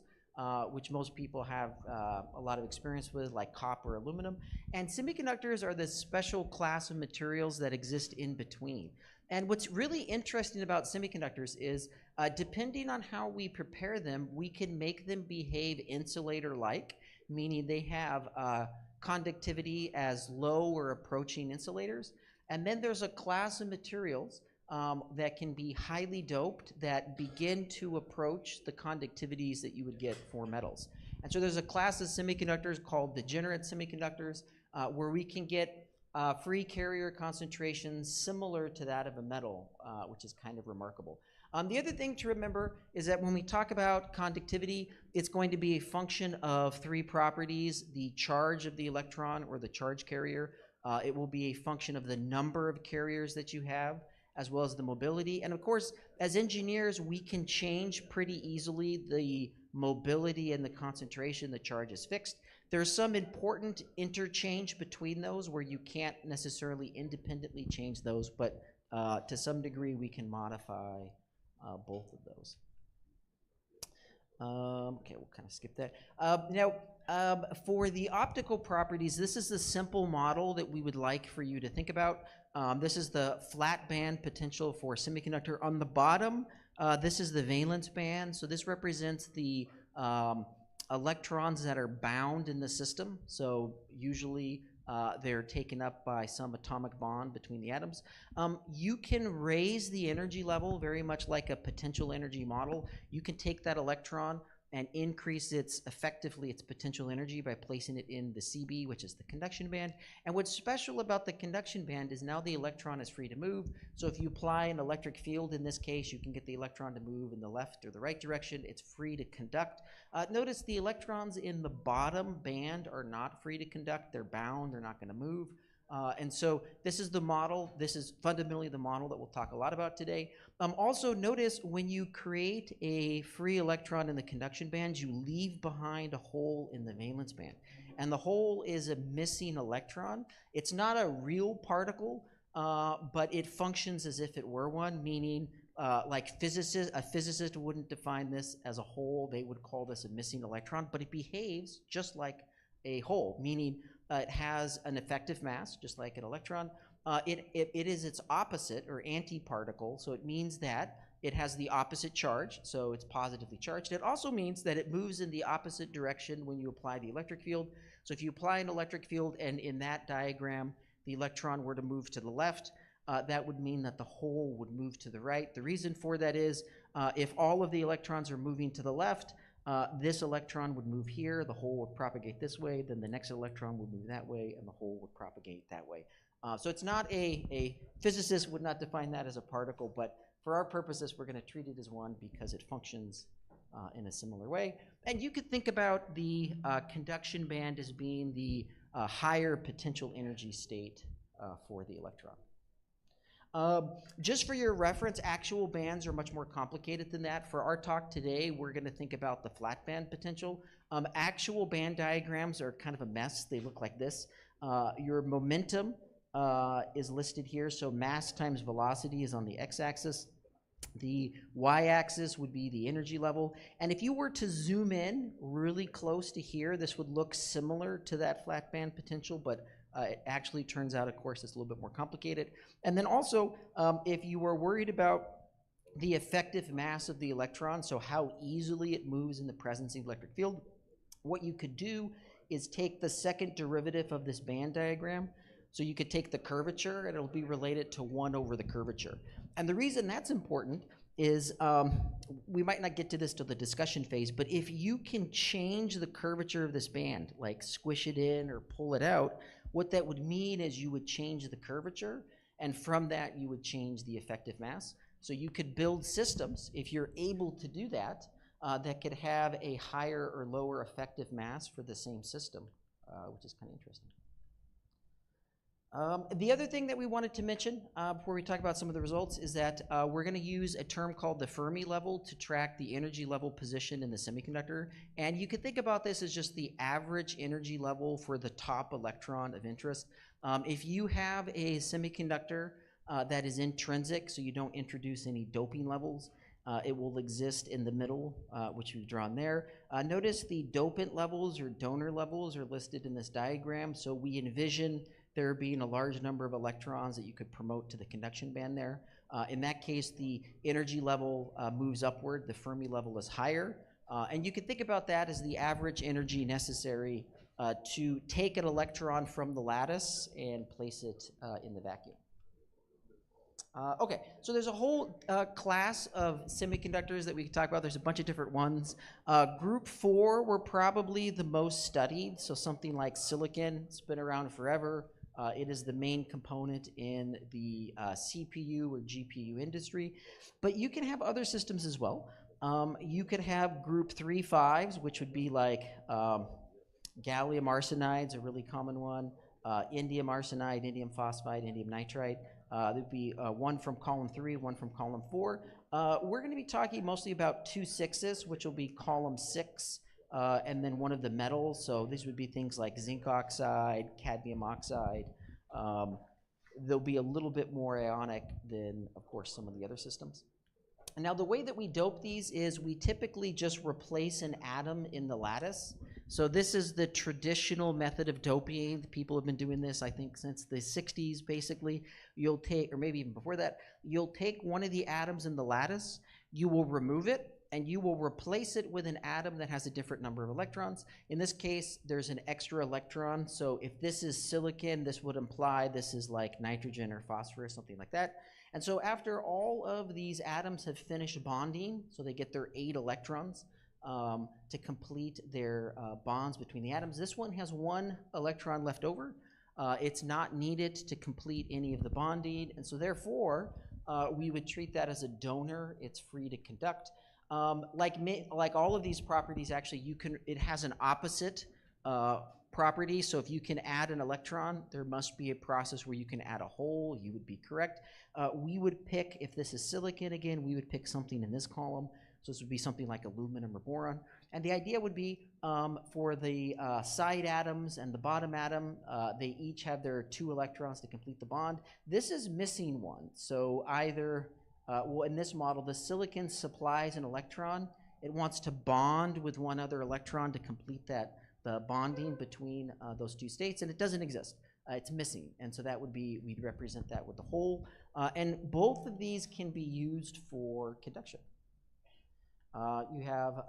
which most people have a lot of experience with, like copper, aluminum. And semiconductors are this special class of materials that exist in between. And what's really interesting about semiconductors is, depending on how we prepare them, we can make them behave insulator-like, meaning they have conductivity as low or approaching insulators. And then there's a class of materials that can be highly doped that begin to approach the conductivities that you would get for metals. And so there's a class of semiconductors called degenerate semiconductors where we can get free carrier concentrations similar to that of a metal, which is kind of remarkable. The other thing to remember is that when we talk about conductivity, it's going to be a function of three properties: the charge of the electron or the charge carrier. It will be a function of the number of carriers that you have, as well as the mobility. And of course, as engineers, we can change pretty easily the mobility and the concentration. The charge is fixed. There's some important interchange between those where you can't necessarily independently change those, but to some degree we can modify both of those. Okay, we'll kind of skip that. Now, for the optical properties, this is the simple model that we would like for you to think about. This is the flat band potential for semiconductor. On the bottom, this is the valence band. So this represents the electrons that are bound in the system. So usually they're taken up by some atomic bond between the atoms. You can raise the energy level very much like a potential energy model. You can take that electron and increase effectively its potential energy by placing it in the CB, which is the conduction band. And what's special about the conduction band is now the electron is free to move. So if you apply an electric field in this case, you can get the electron to move in the left or the right direction. It's free to conduct. Notice the electrons in the bottom band are not free to conduct. They're bound. They're not going to move. And so this is the model. This is fundamentally the model that we'll talk a lot about today. Also notice when you create a free electron in the conduction band, you leave behind a hole in the valence band. And the hole is a missing electron. It's not a real particle, but it functions as if it were one, meaning like a physicist wouldn't define this as a hole. They would call this a missing electron, but it behaves just like a hole, meaning it has an effective mass, just like an electron. It is its opposite, or antiparticle, so it means that it has the opposite charge, so it's positively charged. It also means that it moves in the opposite direction when you apply the electric field. So if you apply an electric field and in that diagram the electron were to move to the left, that would mean that the hole would move to the right. The reason for that is if all of the electrons are moving to the left, this electron would move here, the hole would propagate this way, then the next electron would move that way, and the hole would propagate that way. So it's not a physicist would not define that as a particle, but for our purposes, we're going to treat it as one because it functions in a similar way. And you could think about the conduction band as being the higher potential energy state for the electron. Just for your reference, actual bands are much more complicated than that. For our talk today, we're going to think about the flat band potential. Actual band diagrams are kind of a mess. They look like this. Your momentum is listed here, so mass times velocity is on the x-axis. The y-axis would be the energy level. And if you were to zoom in really close to here, this would look similar to that flat band potential, but it actually turns out, of course, it's a little bit more complicated. And then also, if you were worried about the effective mass of the electron, so how easily it moves in the presence of the electric field, what you could do is take the second derivative of this band diagram. So you could take the curvature, and it'll be related to 1 over the curvature. And the reason that's important is, we might not get to this till the discussion phase, but if you can change the curvature of this band, like squish it in or pull it out, what that would mean is you would change the curvature, and from that you would change the effective mass. So you could build systems, if you're able to do that, that could have a higher or lower effective mass for the same system, which is kind of interesting. The other thing that we wanted to mention before we talk about some of the results is that we're going to use a term called the Fermi level to track the energy level position in the semiconductor. And you could think about this as just the average energy level for the top electron of interest. If you have a semiconductor that is intrinsic, so you don't introduce any doping levels, it will exist in the middle, which we've drawn there. Notice the dopant levels or donor levels are listed in this diagram. So we envision there being a large number of electrons that you could promote to the conduction band there. In that case, the energy level moves upward, the Fermi level is higher. And you could think about that as the average energy necessary to take an electron from the lattice and place it in the vacuum. Okay, so there's a whole class of semiconductors that we can talk about. There's a bunch of different ones. Group 4 were probably the most studied, so something like silicon, it's been around forever. It is the main component in the CPU or GPU industry, but you can have other systems as well. You could have group 3-5s, which would be like gallium arsenide, a really common one, indium arsenide, indium phosphide, indium nitride. There'd be one from column 3, one from column 4. We're going to be talking mostly about 2 6s, which will be column 6, and then one of the metals. So these would be things like zinc oxide, cadmium oxide. They'll be a little bit more ionic than, of course, some of the other systems. And now the way that we dope these is we typically just replace an atom in the lattice. So this is the traditional method of doping. People have been doing this, I think, since the 60s, basically. You'll take, or maybe even before that, you'll take one of the atoms in the lattice, you will remove it, and you will replace it with an atom that has a different number of electrons. In this case, there's an extra electron. So if this is silicon, this would imply this is like nitrogen or phosphorus, something like that. And so after all of these atoms have finished bonding, so they get their 8 electrons, to complete their bonds between the atoms. This one has one electron left over. It's not needed to complete any of the bonding, and so therefore, we would treat that as a donor. It's free to conduct. Like all of these properties, actually, it has an opposite property. So if you can add an electron, there must be a process where you can add a hole. You would be correct. We would pick, if this is silicon again, we would pick something in this column. So this would be something like aluminum or boron. And the idea would be for the side atoms and the bottom atom, they each have their 2 electrons to complete the bond. This is missing one. So either, well, in this model, the silicon supplies an electron. It wants to bond with one other electron to complete the bonding between those 2 states, and it doesn't exist. It's missing, and so that would be, we'd represent that with the hole. And both of these can be used for conduction. You have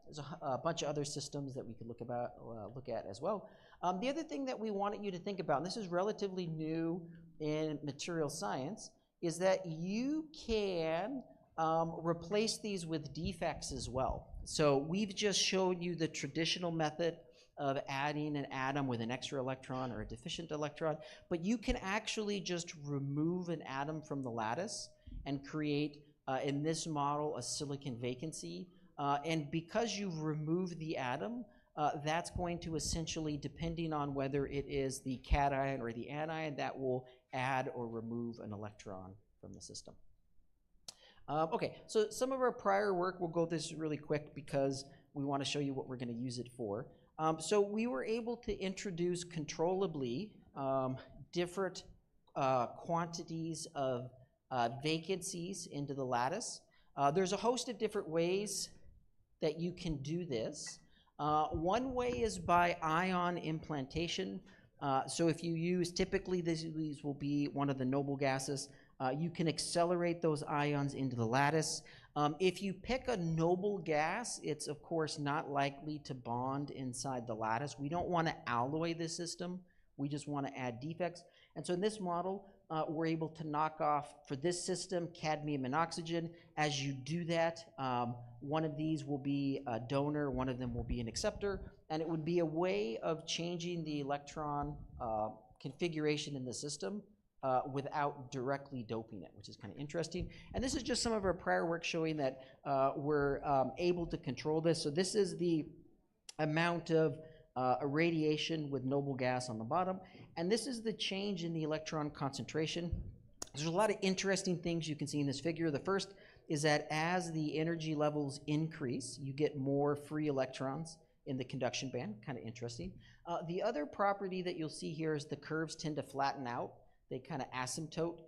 there's a bunch of other systems that we could look at as well. The other thing that we wanted you to think about, and this is relatively new in material science, is that you can replace these with defects as well. So we've just shown you the traditional method of adding an atom with an extra electron or a deficient electron, but you can actually just remove an atom from the lattice and create, in this model, a silicon vacancy. And because you've removed the atom, that's going to essentially, depending on whether it is the cation or the anion, that will add or remove an electron from the system. Okay, so some of our prior work, we'll go this really quick because we want to show you what we're going to use it for. So we were able to introduce controllably different quantities of vacancies into the lattice. There's a host of different ways that you can do this. One way is by ion implantation. So if you use, typically these will be one of the noble gases, you can accelerate those ions into the lattice. If you pick a noble gas, it's of course not likely to bond inside the lattice. We don't want to alloy the system. We just want to add defects. And so in this model, we're able to knock off, for this system, cadmium and oxygen. As you do that, one of these will be a donor, one of them will be an acceptor, and it would be a way of changing the electron configuration in the system without directly doping it, which is kind of interesting. And this is just some of our prior work showing that we're able to control this. So this is the amount of irradiation with noble gas on the bottom, and this is the change in the electron concentration. There's a lot of interesting things you can see in this figure. The first is that as the energy levels increase, you get more free electrons in the conduction band, kind of interesting. The other property that you'll see here is the curves tend to flatten out. They kind of asymptote.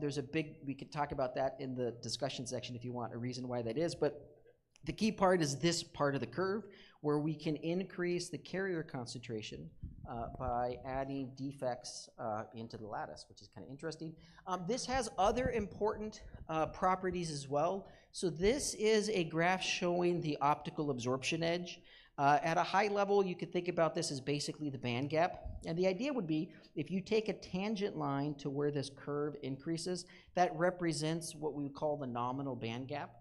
There's a big, we could talk about that in the discussion section if you want a reason why that is, but the key part is this part of the curve where we can increase the carrier concentration by adding defects into the lattice, which is kind of interesting. This has other important properties as well. So this is a graph showing the optical absorption edge. At a high level, you could think about this as basically the band gap. And the idea would be, if you take a tangent line to where this curve increases, that represents what we would call the nominal band gap,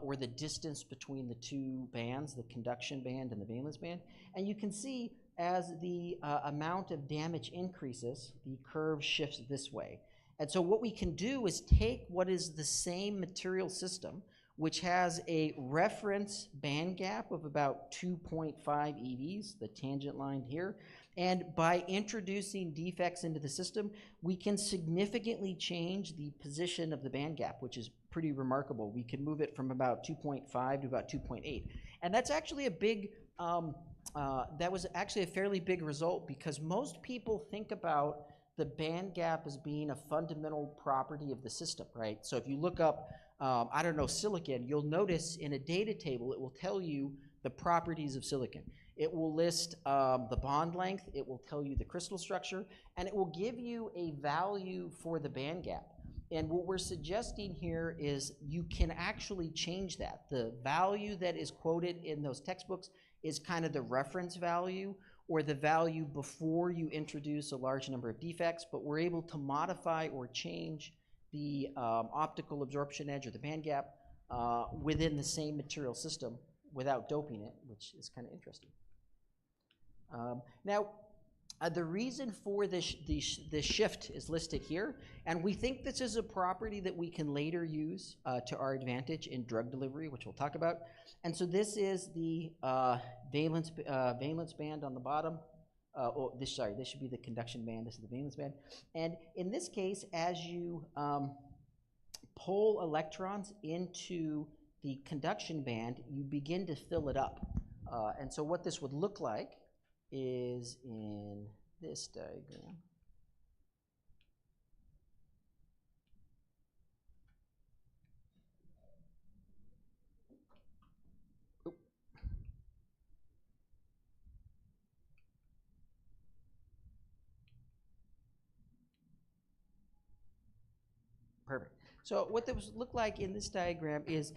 or the distance between the 2 bands, the conduction band and the valence band. And you can see as the amount of damage increases, the curve shifts this way. And so what we can do is take what is the same material system, which has a reference band gap of about 2.5 EVs, the tangent line here, and by introducing defects into the system, we can significantly change the position of the band gap, which is pretty remarkable. We can move it from about 2.5 to about 2.8. And that's actually a big, that was actually a fairly big result, because most people think about the band gap as being a fundamental property of the system, right? So if you look up, I don't know, silicon, you'll notice in a data table, it will tell you the properties of silicon. It will list the bond length, it will tell you the crystal structure, and it will give you a value for the band gap. And what we're suggesting here is you can actually change that. The value that is quoted in those textbooks is kind of the reference value, or the value before you introduce a large number of defects, but we're able to modify or change the optical absorption edge or the band gap within the same material system without doping it, which is kind of interesting. Now, the reason for this shift is listed here, and we think this is a property that we can later use to our advantage in drug delivery, which we'll talk about. And so this is the valence band on the bottom. This should be the conduction band. This is the valence band. And in this case, as you pull electrons into the conduction band, you begin to fill it up. And so what this would look like is in this diagram. Oop. Perfect. So what this would look like in this diagram is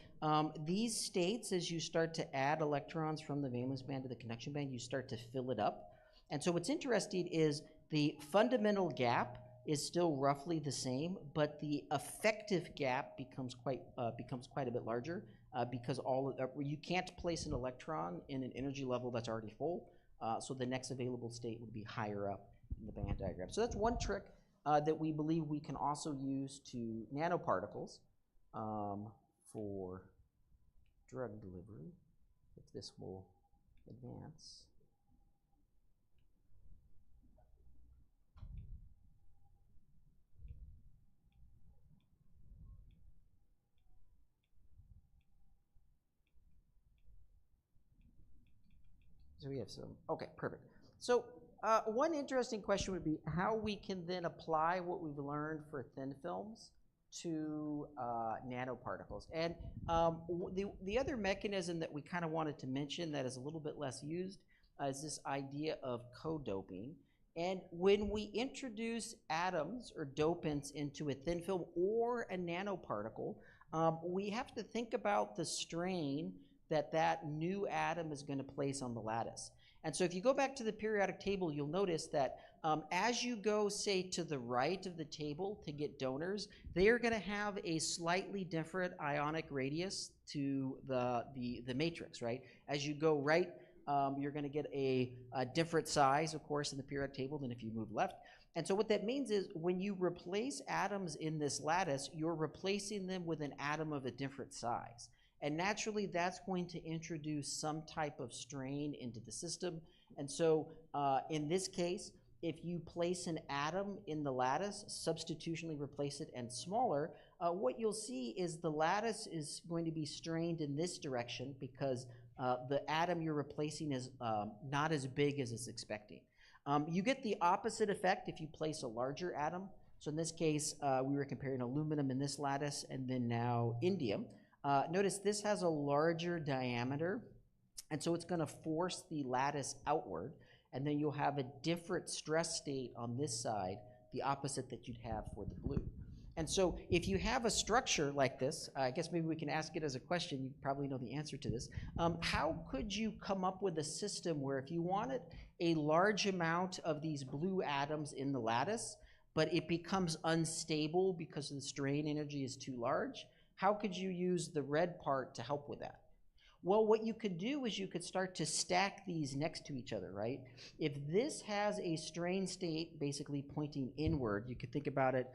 these states, as you start to add electrons from the valence band to the conduction band, you start to fill it up. And so what's interesting is the fundamental gap is still roughly the same, but the effective gap becomes quite a bit larger because you can't place an electron in an energy level that's already full. So the next available state would be higher up in the band diagram. So that's one trick that we believe we can also use to nanoparticles for drug delivery, if this will advance. So we have some, okay, perfect. So one interesting question would be how we can then apply what we've learned for thin films to nanoparticles. And the other mechanism that we kind of wanted to mention that is a little bit less used is this idea of co-doping. And when we introduce atoms or dopants into a thin film or a nanoparticle, we have to think about the strain that new atom is going to place on the lattice. And so if you go back to the periodic table, you'll notice that as you go, say, to the right of the table to get donors, they are going to have a slightly different ionic radius to the matrix, right? As you go right, you're going to get a different size, of course, in the periodic table than if you move left. And so what that means is when you replace atoms in this lattice, you're replacing them with an atom of a different size. And naturally, that's going to introduce some type of strain into the system. And so in this case, if you place an atom in the lattice, substitutionally replace it and smaller, what you'll see is the lattice is going to be strained in this direction because the atom you're replacing is not as big as it's expecting. You get the opposite effect if you place a larger atom. So in this case, we were comparing aluminum in this lattice and then now indium. Notice this has a larger diameter, and so it's going to force the lattice outward, and then you'll have a different stress state on this side, the opposite that you'd have for the blue. And so if you have a structure like this, I guess maybe we can ask it as a question, you probably know the answer to this. How could you come up with a system where if you wanted a large amount of these blue atoms in the lattice, but it becomes unstable because the strain energy is too large, how could you use the red part to help with that? Well, what you could do is you could start to stack these next to each other, right? If this has a strain state basically pointing inward, you could think about it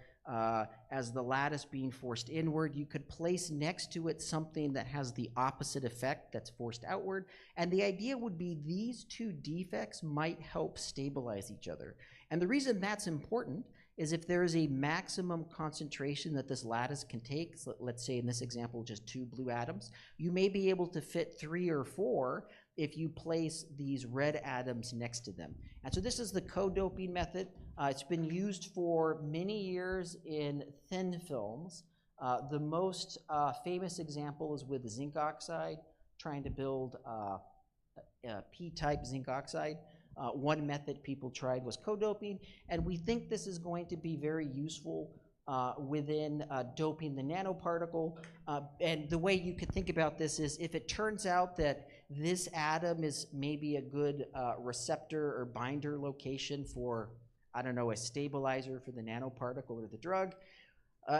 as the lattice being forced inward. You could place next to it something that has the opposite effect that's forced outward. And the idea would be these two defects might help stabilize each other. And the reason that's important is if there is a maximum concentration that this lattice can take, so let's say in this example just 2 blue atoms, you may be able to fit 3 or 4 if you place these red atoms next to them. And so this is the co-doping method. It's been used for many years in thin films. The most famous example is with zinc oxide, trying to build P-type zinc oxide. One method people tried was co-doping, and we think this is going to be very useful within doping the nanoparticle. And the way you could think about this is if it turns out that this atom is maybe a good receptor or binder location for, I don't know, a stabilizer for the nanoparticle or the drug,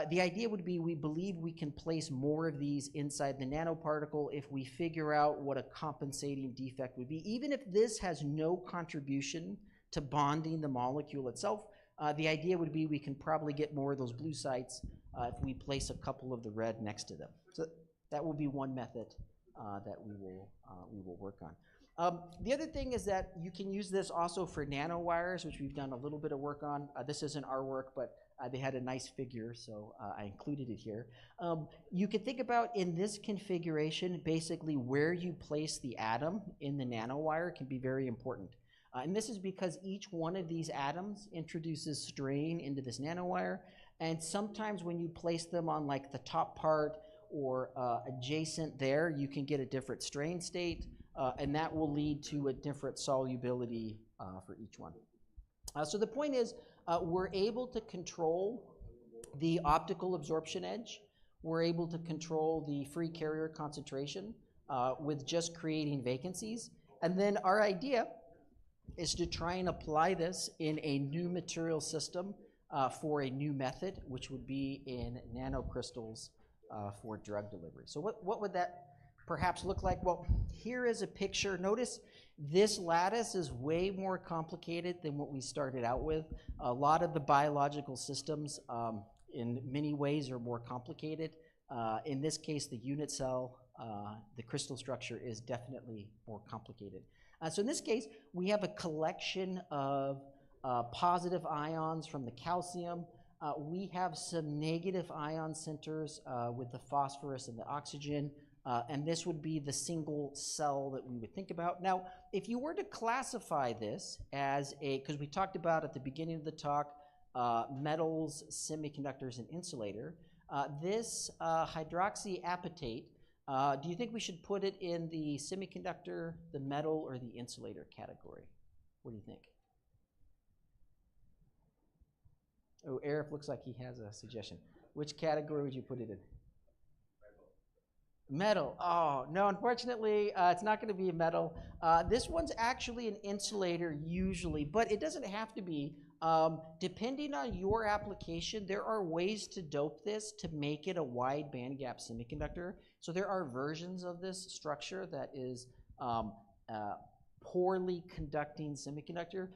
The idea would be we believe we can place more of these inside the nanoparticle if we figure out what a compensating defect would be. Even if this has no contribution to bonding the molecule itself, the idea would be we can probably get more of those blue sites if we place a couple of the red next to them. So that will be one method that we will work on. The other thing is that you can use this also for nanowires, which we've done a little bit of work on. This isn't our work, but they had a nice figure, so I included it here. You can think about in this configuration, basically where you place the atom in the nanowire can be very important. And this is because each one of these atoms introduces strain into this nanowire, and sometimes when you place them on like the top part or adjacent there, you can get a different strain state, and that will lead to a different solubility for each one. So the point is, we're able to control the optical absorption edge. We're able to control the free carrier concentration with just creating vacancies. And then our idea is to try and apply this in a new material system for a new method, which would be in nanocrystals for drug delivery. So what would that perhaps look like? Well, here is a picture. Notice this lattice is way more complicated than what we started out with. A lot of the biological systems in many ways are more complicated. In this case, the unit cell, the crystal structure is definitely more complicated. So in this case, we have a collection of positive ions from the calcium. We have some negative ion centers with the phosphorus and the oxygen. And this would be the single cell that we would think about. Now, if you were to classify this as because we talked about at the beginning of the talk, metals, semiconductors, and insulator, this hydroxyapatite, do you think we should put it in the semiconductor, the metal, or the insulator category? What do you think? Oh, Arif looks like he has a suggestion. Which category would you put it in? Metal. Oh, no, unfortunately, it's not going to be a metal. This one's actually an insulator usually, but it doesn't have to be. Depending on your application, there are ways to dope this to make it a wide bandgap semiconductor. So there are versions of this structure that is poorly conducting semiconductor.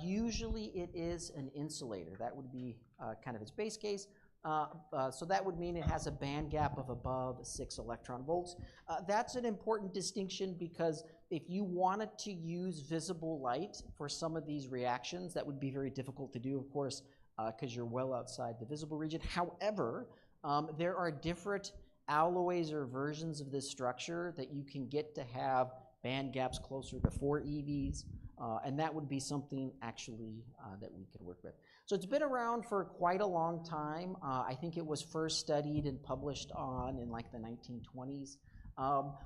Usually it is an insulator. That would be kind of its base case. So that would mean it has a band gap of above 6 electron volts. That's an important distinction because if you wanted to use visible light for some of these reactions, that would be very difficult to do, of course, because you're well outside the visible region. However, there are different alloys or versions of this structure that you can get to have band gaps closer to 4 EVs, and that would be something actually that we could work with. So it's been around for quite a long time. I think it was first studied and published on in like the 1920s.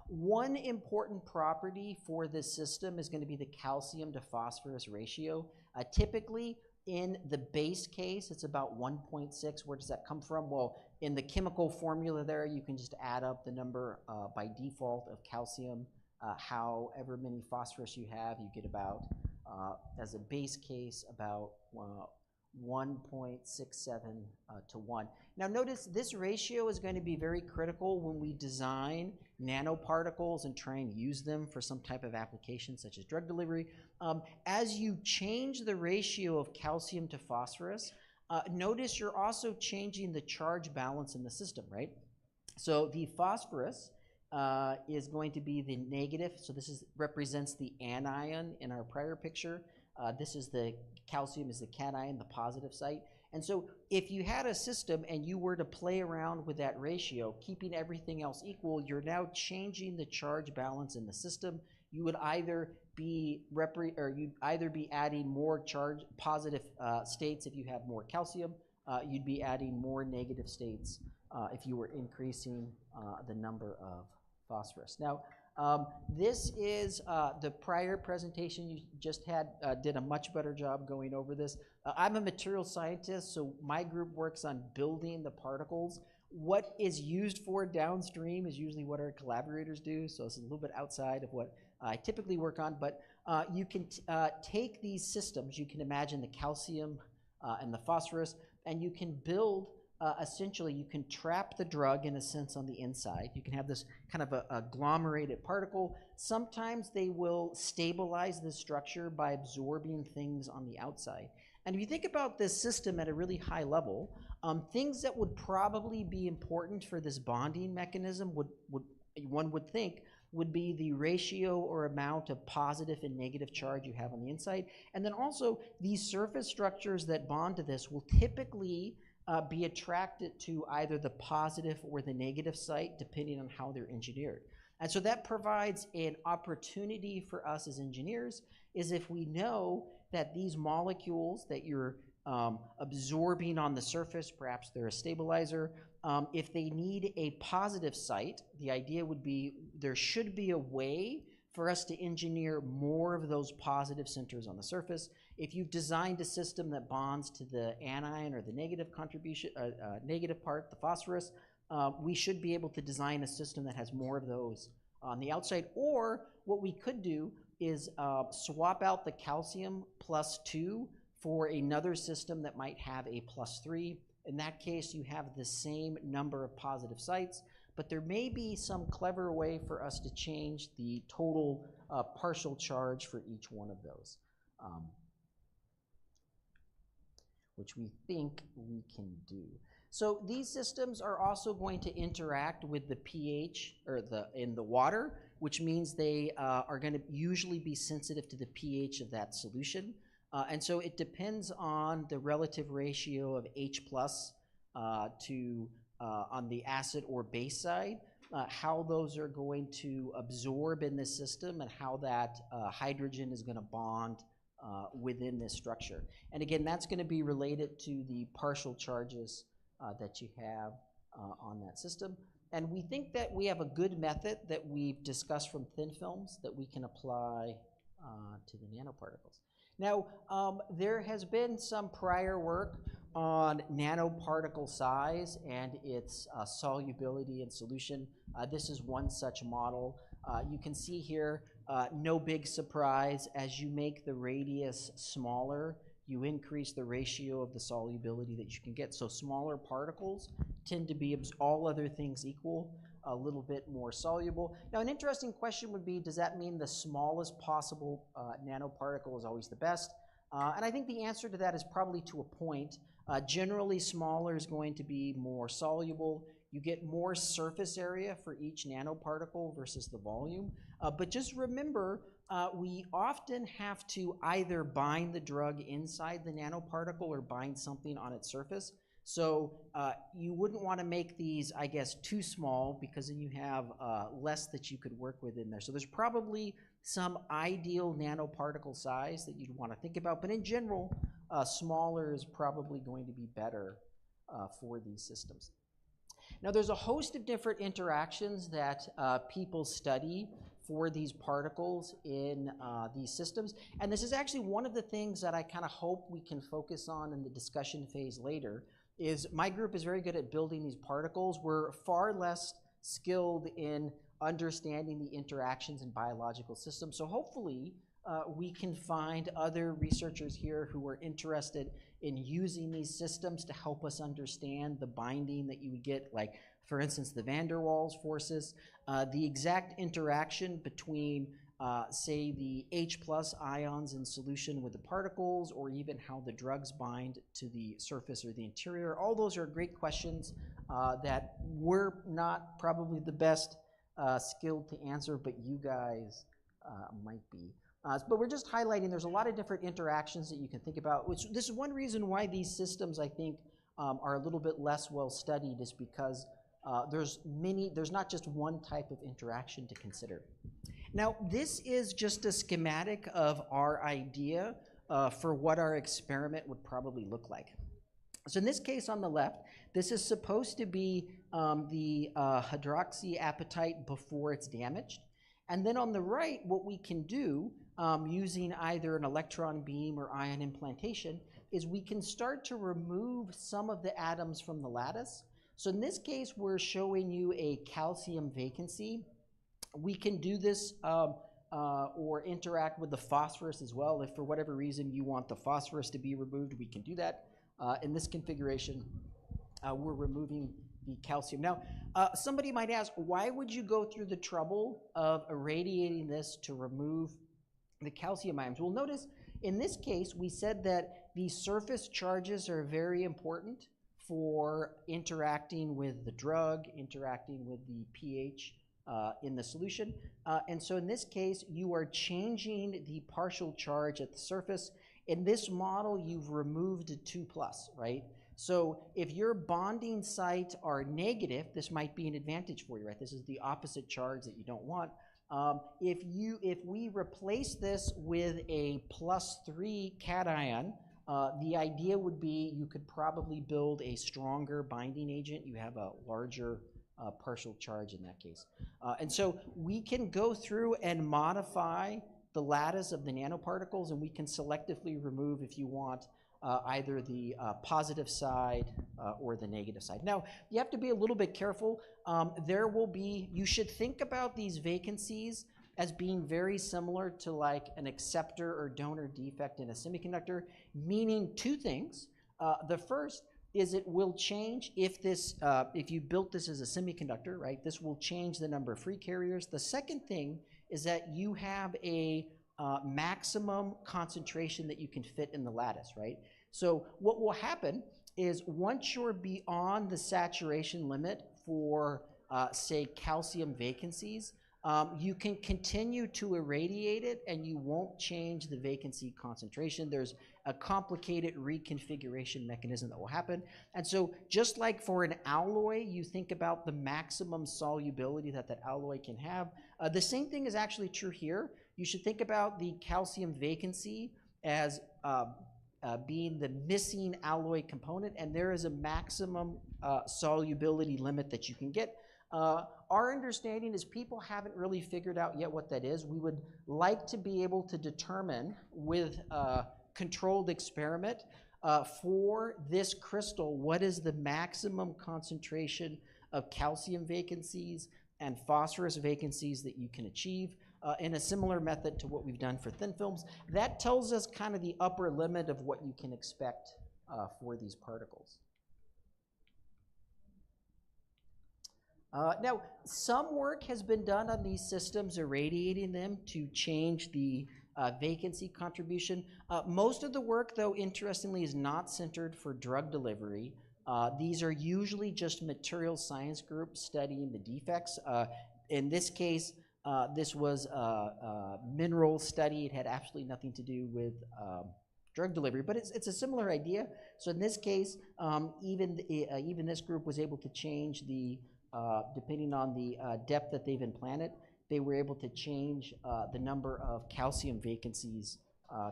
One important property for this system is going to be the calcium to phosphorus ratio. Typically, in the base case, it's about 1.6. Where does that come from? Well, in the chemical formula there, you can just add up the number by default of calcium. However many phosphorus you have, you get about, as a base case, about 1.67 to 1. Now notice this ratio is going to be very critical when we design nanoparticles and try and use them for some type of application such as drug delivery. As you change the ratio of calcium to phosphorus, notice you're also changing the charge balance in the system, right? So the phosphorus is going to be the negative, so this represents the anion in our prior picture. This is the calcium is the cation, the positive site. And so if you had a system and you were to play around with that ratio, keeping everything else equal, you're now changing the charge balance in the system. You would either be adding more charge positive states if you have more calcium. You'd be adding more negative states if you were increasing the number of phosphorus. Now, this is the prior presentation you just had, did a much better job going over this. I'm a material scientist, so my group works on building the particles. What is used for downstream is usually what our collaborators do, so it's a little bit outside of what I typically work on, but you can take these systems, you can imagine the calcium and the phosphorus, and you can build essentially you can trap the drug in a sense on the inside. You can have this kind of a agglomerated particle. Sometimes they will stabilize the structure by absorbing things on the outside. And if you think about this system at a really high level, things that would probably be important for this bonding mechanism one would think would be the ratio or amount of positive and negative charge you have on the inside. And then also these surface structures that bond to this will typically be attracted to either the positive or the negative site depending on how they're engineered. And so that provides an opportunity for us as engineers, is if we know that these molecules that you're absorbing on the surface, perhaps they're a stabilizer, if they need a positive site, the idea would be there should be a way for us to engineer more of those positive centers on the surface. If you've designed a system that bonds to the anion or the negative contribution, negative part, the phosphorus, we should be able to design a system that has more of those on the outside. Or what we could do is swap out the calcium +2 for another system that might have a +3. In that case, you have the same number of positive sites, but there may be some clever way for us to change the total partial charge for each one of those, which we think we can do. So these systems are also going to interact with the pH or in the water, which means they are going to usually be sensitive to the pH of that solution. And so it depends on the relative ratio of H plus on the acid or base side, how those are going to absorb in this system and how that hydrogen is going to bond within this structure. And again, that's going to be related to the partial charges that you have on that system. And we think that we have a good method that we've discussed from thin films that we can apply to the nanoparticles. Now, there has been some prior work on nanoparticle size and its solubility in solution. This is one such model. You can see here, no big surprise, as you make the radius smaller, you increase the ratio of the solubility that you can get. So smaller particles tend to be, all other things equal, a little bit more soluble. Now, an interesting question would be, does that mean the smallest possible nanoparticle is always the best? And I think the answer to that is probably to a point. Generally, smaller is going to be more soluble. You get more surface area for each nanoparticle versus the volume. But just remember, we often have to either bind the drug inside the nanoparticle or bind something on its surface. So you wouldn't want to make these, I guess, too small, because then you have less that you could work with in there. So there's probably some ideal nanoparticle size that you'd want to think about. But in general, smaller is probably going to be better for these systems. Now, there's a host of different interactions that people study for these particles in these systems. And this is actually one of the things that I kind of hope we can focus on in the discussion phase later, is my group is very good at building these particles. We're far less skilled in understanding the interactions in biological systems. So hopefully we can find other researchers here who are interested in using these systems to help us understand the binding that you would get, like, for instance, the van der Waals forces, the exact interaction between, say, the H plus ions in solution with the particles, or even how the drugs bind to the surface or the interior. All those are great questions that we're not probably the best skilled to answer, but you guys might be. But we're just highlighting there's a lot of different interactions that you can think about, which this is one reason why these systems, I think, are a little bit less well studied, is because there's not just one type of interaction to consider. Now, this is just a schematic of our idea for what our experiment would probably look like. So in this case on the left, this is supposed to be the hydroxyapatite before it's damaged. And then on the right, what we can do using either an electron beam or ion implantation is we can start to remove some of the atoms from the lattice. So in this case, we're showing you a calcium vacancy. We can do this or interact with the phosphorus as well. If for whatever reason you want the phosphorus to be removed, we can do that in this configuration. we're removing the calcium. Now, somebody might ask, why would you go through the trouble of irradiating this to remove the calcium ions? Well, notice in this case, we said that the surface charges are very important for interacting with the drug, interacting with the pH in the solution. And so in this case, you are changing the partial charge at the surface. In this model, you've removed a 2+, right? So if your bonding sites are negative, this might be an advantage for you, right? This is the opposite charge that you don't want. If we replace this with a +3 cation, the idea would be you could probably build a stronger binding agent. You have a larger partial charge in that case. And so we can go through and modify the lattice of the nanoparticles, and we can selectively remove, if you want, either the positive side or the negative side. Now, you have to be a little bit careful. You should think about these vacancies as being very similar to like an acceptor or donor defect in a semiconductor, meaning two things. The first is it will change if you built this as a semiconductor, right? This will change the number of free carriers. The second thing is that you have a maximum concentration that you can fit in the lattice, right? So what will happen is once you're beyond the saturation limit for, say, calcium vacancies, you can continue to irradiate it and you won't change the vacancy concentration. There's a complicated reconfiguration mechanism that will happen. And so just like for an alloy, you think about the maximum solubility that that alloy can have. The same thing is actually true here. You should think about the calcium vacancy as being the missing alloy component, and there is a maximum solubility limit that you can get. Our understanding is people haven't really figured out yet what that is. We would like to be able to determine with a controlled experiment for this crystal what is the maximum concentration of calcium vacancies and phosphorus vacancies that you can achieve in a similar method to what we've done for thin films. That tells us kind of the upper limit of what you can expect for these particles. Now, some work has been done on these systems, irradiating them to change the vacancy contribution. Most of the work, though, interestingly, is not centered for drug delivery. These are usually just material science groups studying the defects. In this case, this was a mineral study. It had absolutely nothing to do with drug delivery, but it's a similar idea. So in this case, even this group was able to change the depending on the depth that they've implanted, they were able to change the number of calcium vacancies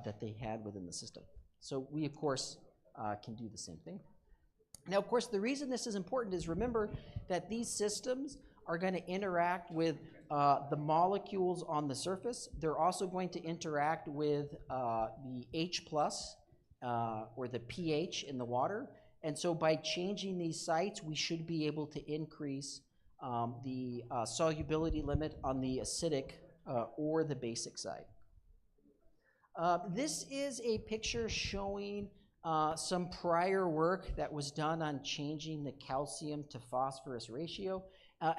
that they had within the system. So we, of course, can do the same thing. Now, of course, the reason this is important is remember that these systems are going to interact with the molecules on the surface. They're also going to interact with the H+, or the pH in the water. And so by changing these sites, we should be able to increase the solubility limit on the acidic or the basic side. This is a picture showing some prior work that was done on changing the calcium to phosphorus ratio.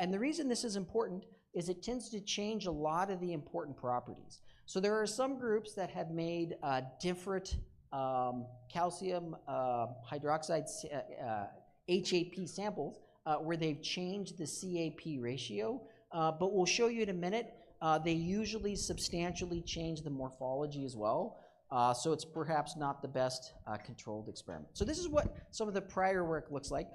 And the reason this is important is it tends to change a lot of the important properties. So there are some groups that have made different calcium hydroxide HAP samples where they've changed the CAP ratio, but we'll show you in a minute, they usually substantially change the morphology as well, so it's perhaps not the best controlled experiment. So this is what some of the prior work looks like.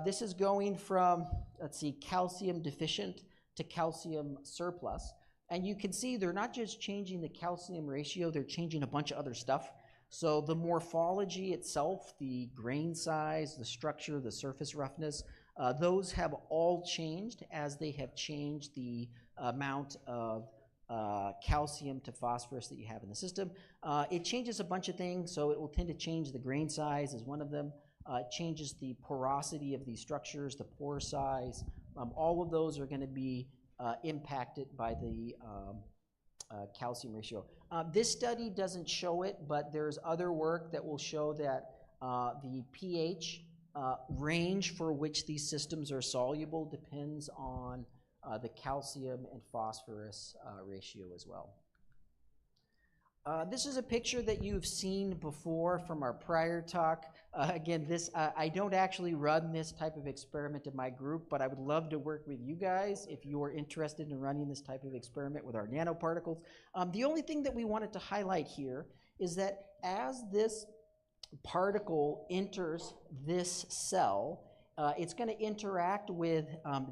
This is going from, let's see, calcium deficient to calcium surplus, and you can see they're not just changing the calcium ratio, they're changing a bunch of other stuff. So the morphology itself, the grain size, the structure, the surface roughness, those have all changed as they have changed the amount of calcium to phosphorus that you have in the system. It changes a bunch of things, so it will tend to change the grain size as one of them. It changes the porosity of these structures, the pore size. All of those are going to be impacted by the calcium ratio. This study doesn't show it, but there's other work that will show that the pH range for which these systems are soluble depends on the calcium and phosphorus ratio as well. This is a picture that you've seen before from our prior talk. Again, I don't actually run this type of experiment in my group, but I would love to work with you guys if you're interested in running this type of experiment with our nanoparticles. The only thing that we wanted to highlight here is that as this particle enters this cell, it's going to interact with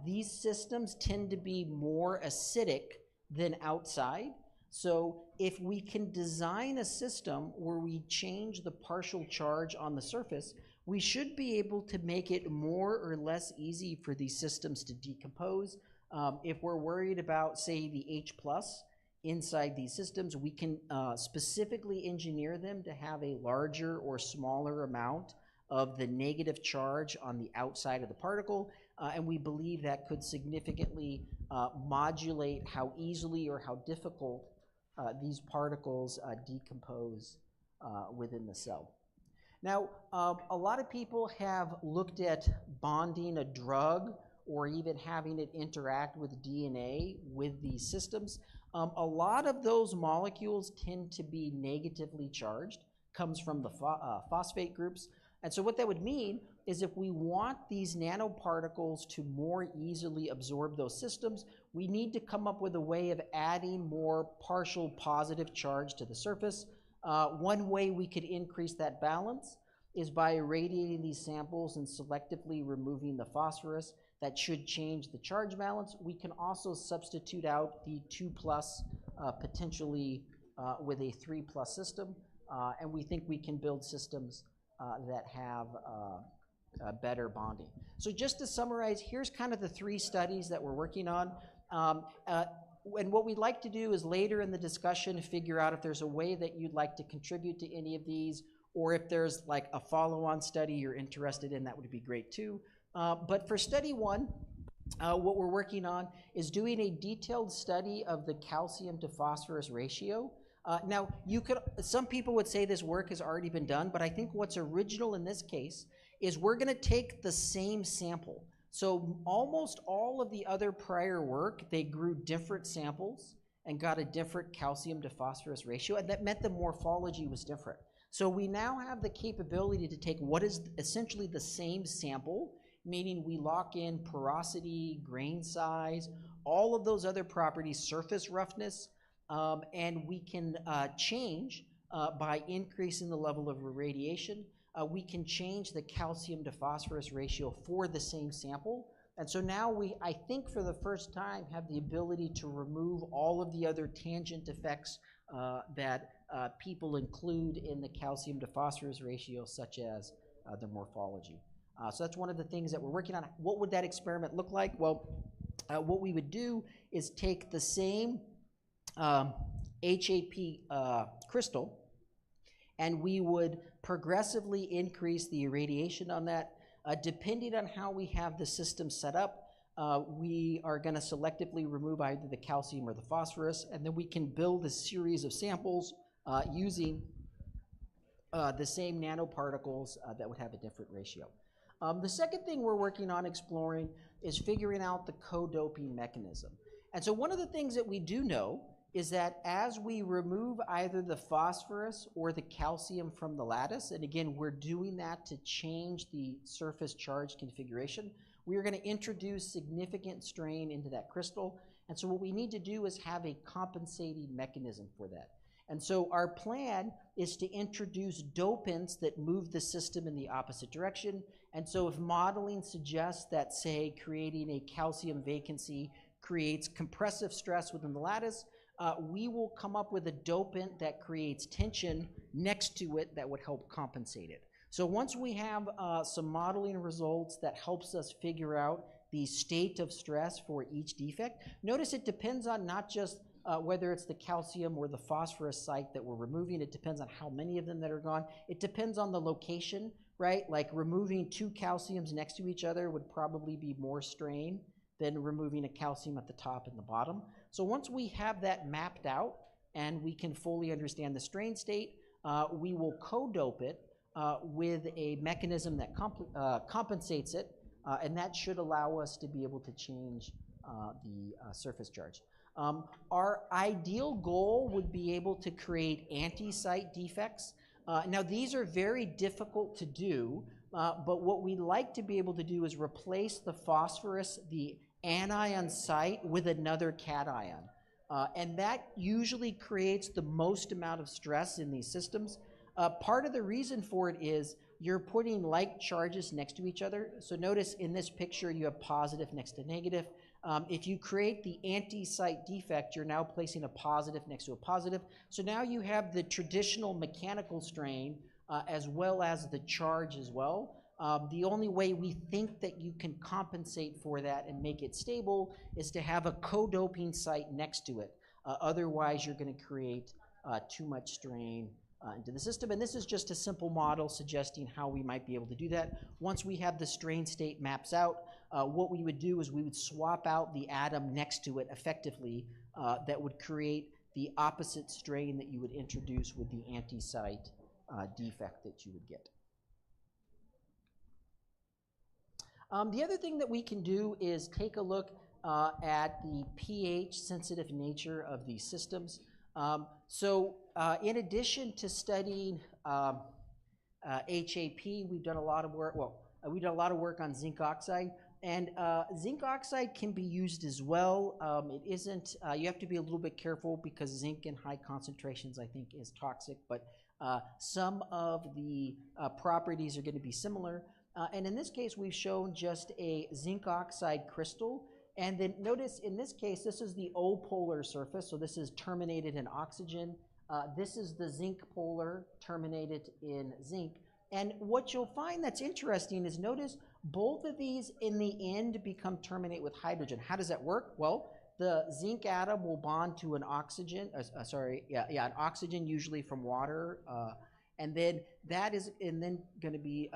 these systems tend to be more acidic than outside. So if we can design a system where we change the partial charge on the surface, we should be able to make it more or less easy for these systems to decompose. If we're worried about, say, the H plus inside these systems, we can specifically engineer them to have a larger or smaller amount of the negative charge on the outside of the particle, and we believe that could significantly modulate how easily or how difficult these particles decompose within the cell. Now, a lot of people have looked at bonding a drug or even having it interact with DNA with these systems. A lot of those molecules tend to be negatively charged, comes from the phosphate groups. And so what that would mean is if we want these nanoparticles to more easily absorb those systems, we need to come up with a way of adding more partial positive charge to the surface. One way we could increase that balance is by irradiating these samples and selectively removing the phosphorus. That should change the charge balance. We can also substitute out the 2+, potentially with a 3+ system, and we think we can build systems that have better bonding. So just to summarize, here's kind of the 3 studies that we're working on. And what we'd like to do is later in the discussion figure out if there's a way that you'd like to contribute to any of these, or if there's like a follow-on study you're interested in, that would be great too. But for study 1, what we're working on is doing a detailed study of the calcium to phosphorus ratio. Now, some people would say this work has already been done, but I think what's original in this case is we're going to take the same sample. So almost all of the other prior work, they grew different samples and got a different calcium to phosphorus ratio, and that meant the morphology was different. So we now have the capability to take what is essentially the same sample, meaning we lock in porosity, grain size, all of those other properties, surface roughness, and we can change by increasing the level of irradiation. We can change the calcium to phosphorus ratio for the same sample. And so now I think for the first time, have the ability to remove all of the other tangent effects that people include in the calcium to phosphorus ratio, such as the morphology. So that's one of the things that we're working on. What would that experiment look like? Well, what we would do is take the same HAP crystal, and we would progressively increase the irradiation on that. Depending on how we have the system set up, we are going to selectively remove either the calcium or the phosphorus, and then we can build a series of samples using the same nanoparticles that would have a different ratio. The second thing we're working on exploring is figuring out the co-doping mechanism. And so one of the things that we do know is that as we remove either the phosphorus or the calcium from the lattice, and again, we're doing that to change the surface charge configuration, we are going to introduce significant strain into that crystal. And so what we need to do is have a compensating mechanism for that. And so our plan is to introduce dopants that move the system in the opposite direction. And so if modeling suggests that, say, creating a calcium vacancy creates compressive stress within the lattice, we will come up with a dopant that creates tension next to it that would help compensate it. So once we have some modeling results that helps us figure out the state of stress for each defect, notice it depends on not just whether it's the calcium or the phosphorus site that we're removing. It depends on how many of them that are gone. It depends on the location, right? Like removing 2 calciums next to each other would probably be more strain than removing a calcium at the top and the bottom. So once we have that mapped out and we can fully understand the strain state, we will co-dope it with a mechanism that compensates it, and that should allow us to be able to change the surface charge. Our ideal goal would be able to create anti-site defects. Now these are very difficult to do, but what we'd like to be able to do is replace the phosphorus, the anion site, with another cation. And that usually creates the most amount of stress in these systems. Part of the reason for it is you're putting like charges next to each other. So notice in this picture you have positive next to negative. If you create the anti-site defect, you're now placing a positive next to a positive. So now you have the traditional mechanical strain as well as the charge as well. The only way we think that you can compensate for that and make it stable is to have a co-doping site next to it. Otherwise, you're going to create too much strain into the system. And this is just a simple model suggesting how we might be able to do that. Once we have the strain state maps out, what we would do is we would swap out the atom next to it effectively that would create the opposite strain that you would introduce with the anti-site defect that you would get. The other thing that we can do is take a look at the pH-sensitive nature of these systems. In addition to studying HAP, we've done a lot of work, we've done a lot of work on zinc oxide, and zinc oxide can be used as well. It isn't, you have to be a little bit careful because zinc in high concentrations, I think, is toxic, but some of the properties are going to be similar. And in this case, we've shown just a zinc oxide crystal. And then notice in this case, this is the O polar surface. So this is terminated in oxygen. This is the zinc polar terminated in zinc. And what you'll find that's interesting is notice both of these in the end become terminate with hydrogen. How does that work? Well, the zinc atom will bond to an oxygen, an oxygen usually from water. And then that is going to be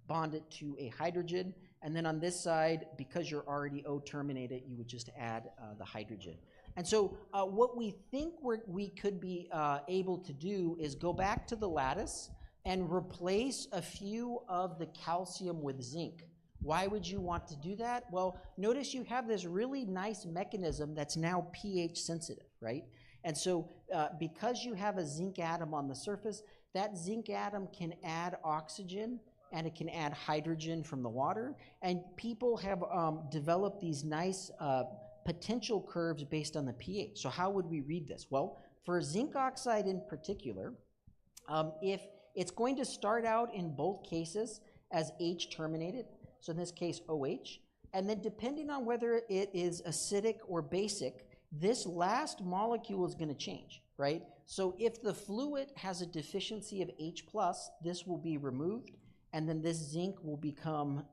bonded to a hydrogen. And then on this side, because you're already O terminated, you would just add the hydrogen. And so what we think we could be able to do is go back to the lattice and replace a few of the calcium with zinc. Why would you want to do that? Well, notice you have this really nice mechanism that's now pH sensitive, right? And so because you have a zinc atom on the surface, that zinc atom can add oxygen and it can add hydrogen from the water. And people have developed these nice potential curves based on the pH. So how would we read this? Well, for zinc oxide in particular, if it's going to start out in both cases as H terminated, so in this case OH, and then depending on whether it is acidic or basic, this last molecule is going to change, right? So if the fluid has a deficiency of H+, this will be removed, and then this zinc will become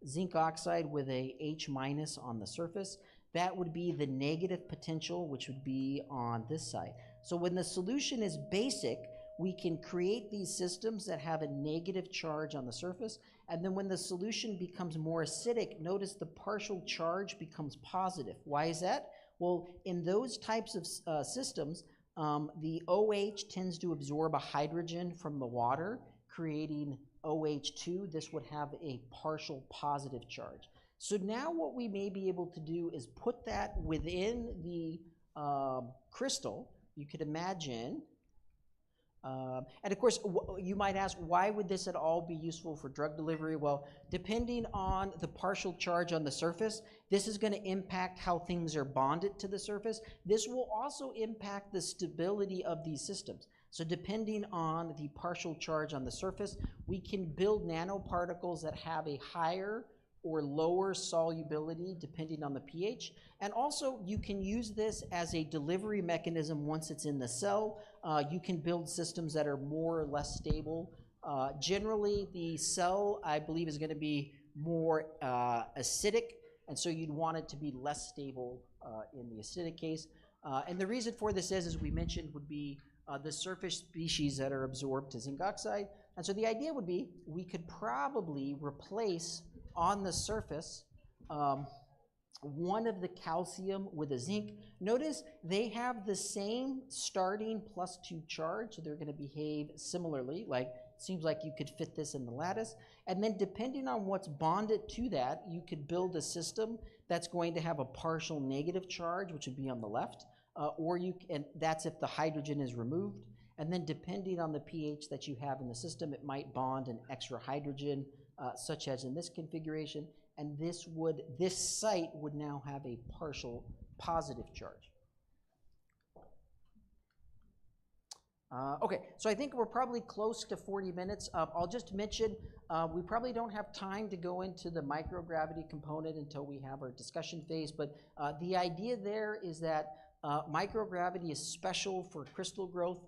zinc oxide with a H- on the surface. That would be the negative potential, which would be on this side. So when the solution is basic, we can create these systems that have a negative charge on the surface, and then when the solution becomes more acidic, notice the partial charge becomes positive. Why is that? Well, in those types of systems, the OH tends to absorb a hydrogen from the water, creating OH2. This would have a partial positive charge. So now what we may be able to do is put that within the crystal. You could imagine, and of course, you might ask, why would this at all be useful for drug delivery? Well, depending on the partial charge on the surface, this is going to impact how things are bonded to the surface. This will also impact the stability of these systems. So depending on the partial charge on the surface, we can build nanoparticles that have a higher or lower solubility depending on the pH. And also you can use this as a delivery mechanism once it's in the cell. You can build systems that are more or less stable. Generally the cell, I believe, is going to be more acidic, and so you'd want it to be less stable in the acidic case. And the reason for this is, as we mentioned, would be the surface species that are absorbed to zinc oxide. And so the idea would be we could probably replace on the surface one of the calcium with a zinc. Notice they have the same starting +2 charge, so they're going to behave similarly. Like, seems like you could fit this in the lattice. And then depending on what's bonded to that, you could build a system that's going to have a partial negative charge, which would be on the left, and that's if the hydrogen is removed. And then depending on the pH that you have in the system, it might bond an extra hydrogen, such as in this configuration. And this site would now have a partial positive charge. Okay, so I think we're probably close to 40 minutes. I'll just mention, we probably don't have time to go into the microgravity component until we have our discussion phase, but the idea there is that microgravity is special for crystal growth.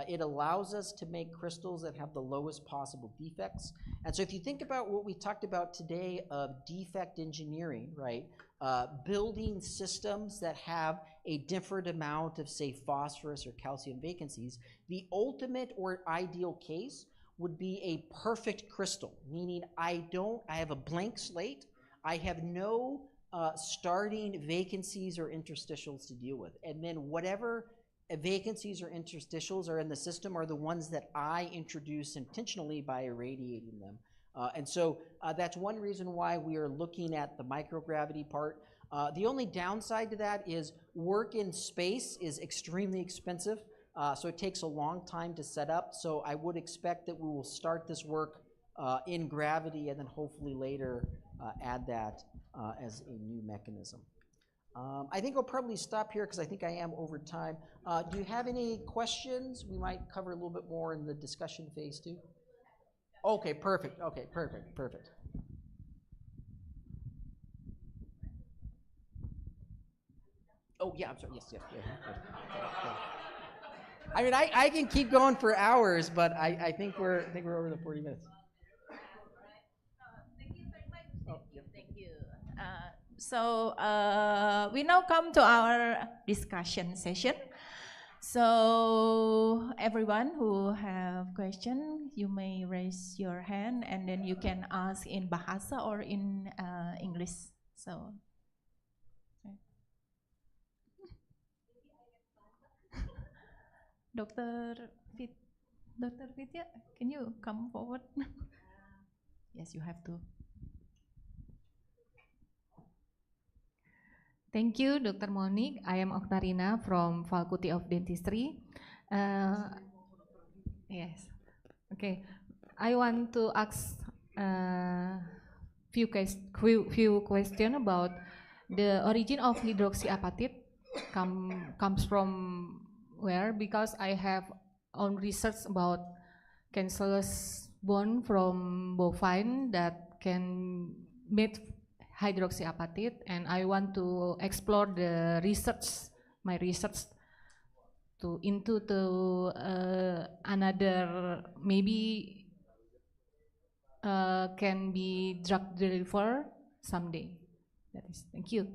It allows us to make crystals that have the lowest possible defects. And so if you think about what we talked about today of defect engineering, right? Building systems that have a different amount of, say, phosphorus or calcium vacancies, the ultimate or ideal case would be a perfect crystal, meaning I have a blank slate, I have no starting vacancies or interstitials to deal with. And then whatever vacancies or interstitials are in the system are the ones that I introduce intentionally by irradiating them. And so that's one reason why we are looking at the microgravity part. The only downside to that is work in space is extremely expensive, so it takes a long time to set up. So I would expect that we will start this work in gravity and then hopefully later add that as a new mechanism. I think I'll probably stop here because I think I am over time. Do you have any questions? We might cover a little bit more in the discussion phase too. Okay, perfect. Okay, perfect. Oh yeah, I'm sorry. Yes. I mean, I can keep going for hours, but I think we're over the 40 minutes. Thank you very much. Thank you. So we now come to our discussion session. So everyone who have question, you may raise your hand and then you can ask in Bahasa or in English. So. Dr. Vidya, can you come forward? Yes, you have to. Thank you, Dr. Monique. I am Oktarina from Faculty of Dentistry. Yes. Okay. I want to ask few questions about the origin of hydroxyapatite. Comes from where? Because I have on research about cancellous bone from bovine that can make hydroxyapatite, and I want to explore the my research into another maybe can be drug delivered someday. That is, thank you.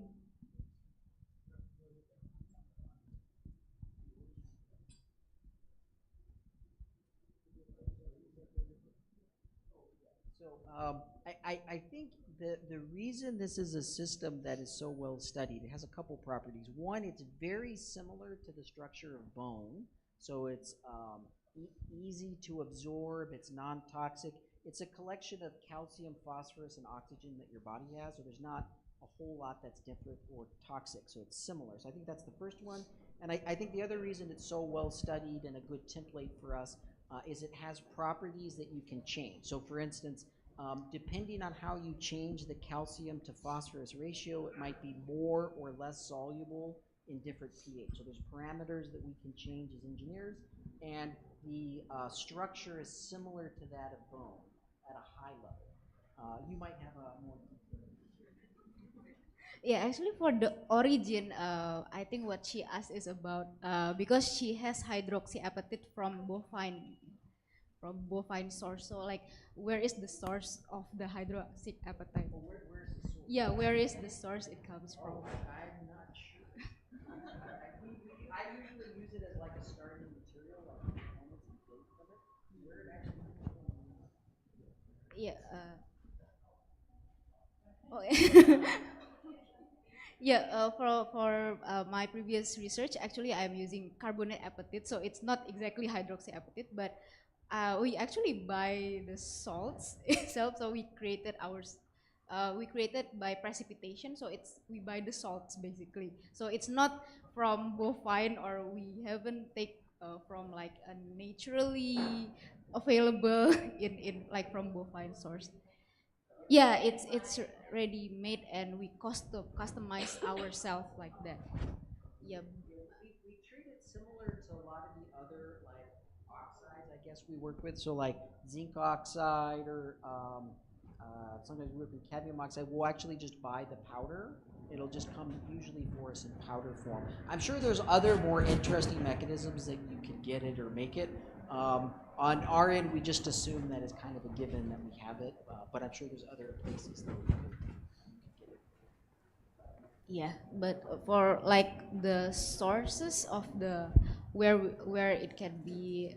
So I think the reason this is a system that is so well studied, it has a couple properties. One, it's very similar to the structure of bone, so it's easy to absorb, it's non-toxic. It's a collection of calcium, phosphorus, and oxygen that your body has, so there's not a whole lot that's different or toxic, so it's similar. So I think that's the first one. And I think the other reason it's so well studied and a good template for us is it has properties that you can change. So for instance, depending on how you change the calcium to phosphorus ratio, it might be more or less soluble in different pH. So there's parameters that we can change as engineers, and the structure is similar to that of bone at a high level. You might have a more Yeah, actually for the origin, I think what she asked is about, because she has hydroxyapatite from bovine source. So like, where is the source of the hydroxyapatite? Well, where's the source? Yeah, where is the source it comes from? I'm not sure. I usually use it as like a starting material, like components and plates of it. Where it actually comes from. Yeah. Yeah, for my previous research, actually I'm using carbonate apatite, so it's not exactly hydroxyapatite, but we actually buy the salts itself. So we created ours. We created by precipitation, so we buy the salts basically. So it's not from bovine, or we haven't take from like a naturally available in like from bovine source. Yeah, it's ready made, and we customize ourselves like that. Yeah. We treat it similar to a lot of the other like oxides, I guess we work with. So like zinc oxide or sometimes we work with cadmium oxide. We'll actually just buy the powder. It'll just come usually for us in powder form. I'm sure there's other more interesting mechanisms that you can get it or make it. On our end, we just assume that it's kind of a given that we have it, but I'm sure there's other places that we can get it. Yeah, but for like the sources of the where it can be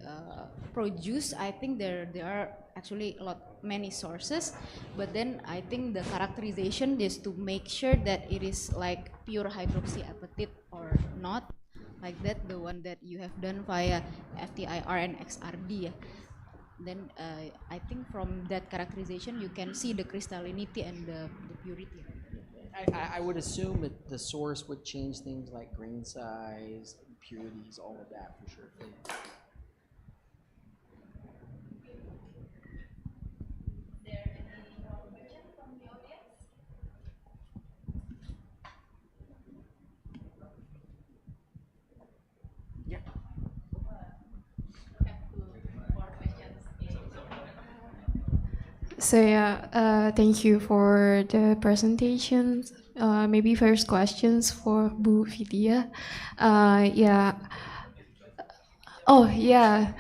produced, I think there are actually many sources. But then I think the characterization is to make sure that it is like pure hydroxyapatite or not, like that, the one that you have done via FTIR and XRD. Then I think from that characterization you can see the crystallinity and the purity. I would assume that the source would change things like grain size, impurities, all of that for sure. Yeah. So yeah, thank you for the presentations. Maybe first questions for Bu Vidya. Yeah. Oh yeah,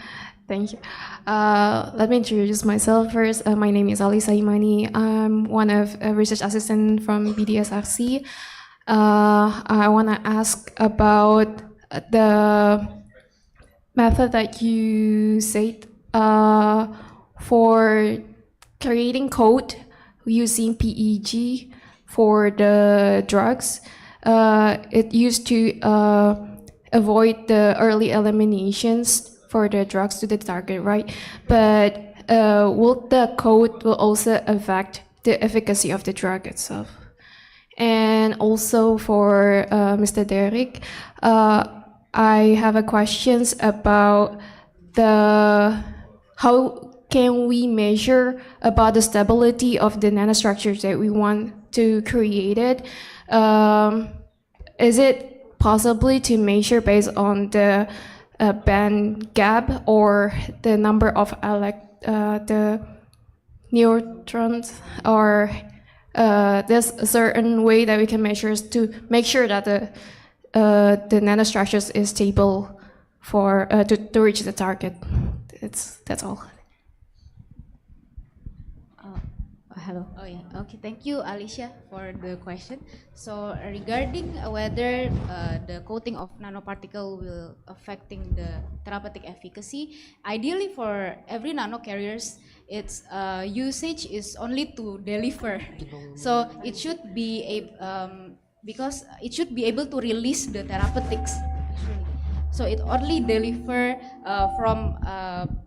thank you. Let me introduce myself first. My name is Alisa Imani. I'm one of a research assistant from BDS Aksi. I want to ask about the method that you said for creating code using PEG for the drugs. It used to avoid the early eliminations for the drugs to the target, right? But will the code will also affect the efficacy of the drug itself? And also for Mr. Derek, I have a questions about the how can we measure about the stability of the nanostructures that we want to create it? Is it possibly to measure based on the band gap or the number of the neutrons, or there's a certain way that we can measure to make sure that the nanostructures is stable for to reach the target. That's all. Hello. Oh yeah. Okay. Thank you, Alicia, for the question. So regarding whether the coating of nanoparticle will affecting the therapeutic efficacy, ideally for every nanocarriers, its usage is only to deliver. So it should be because it should be able to release the therapeutics actually. So it only deliver from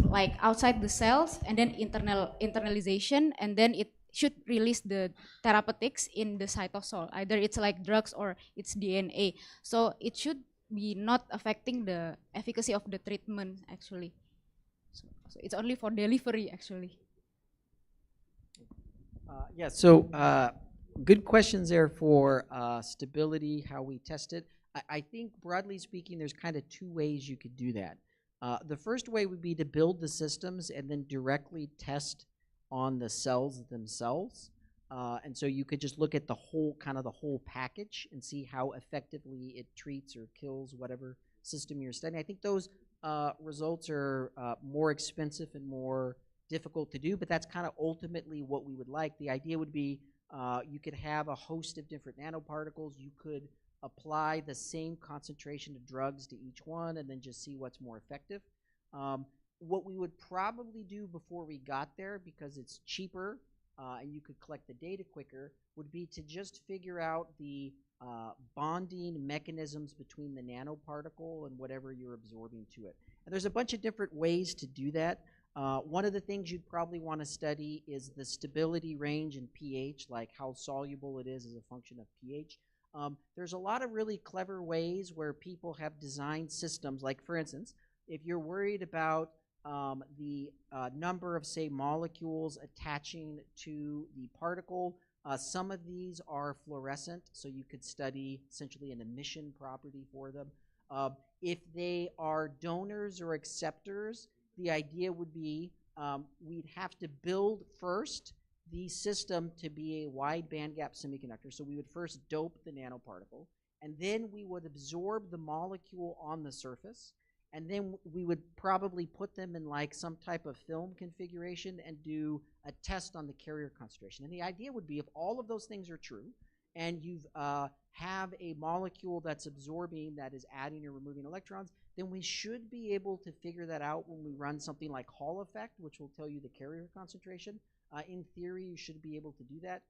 like outside the cells, and then internalization, and then it should release the therapeutics in the cytosol. Either it's like drugs or it's DNA. So it should be not affecting the efficacy of the treatment actually. So it's only for delivery actually. Yeah, so good questions there for stability, how we test it. I think broadly speaking, there's kind of two ways you could do that. The first way would be to build the systems and then directly test on the cells themselves. And so you could just look at the whole, kind of the whole package and see how effectively it treats or kills whatever system you're studying. I think those results are more expensive and more difficult to do, but that's kind of ultimately what we would like. The idea would be you could have a host of different nanoparticles. You could apply the same concentration of drugs to each one and then just see what's more effective. What we would probably do before we got there, because it's cheaper and you could collect the data quicker, would be to just figure out the bonding mechanisms between the nanoparticle and whatever you're absorbing to it. And there's a bunch of different ways to do that. One of the things you'd probably want to study is the stability range in pH, like how soluble it is as a function of pH. There's a lot of really clever ways where people have designed systems, like for instance, if you're worried about the number of, say, molecules attaching to the particle, some of these are fluorescent, so you could study essentially an emission property for them. If they are donors or acceptors, the idea would be we'd have to build first the system to be a wide bandgap semiconductor. So we would first dope the nanoparticle, and then we would absorb the molecule on the surface, and then we would probably put them in like some type of film configuration and do a test on the carrier concentration. And the idea would be if all of those things are true, and you have a molecule that's absorbing, that is adding or removing electrons, then we should be able to figure that out when we run something like Hall effect, which will tell you the carrier concentration. In theory, you should be able to do that.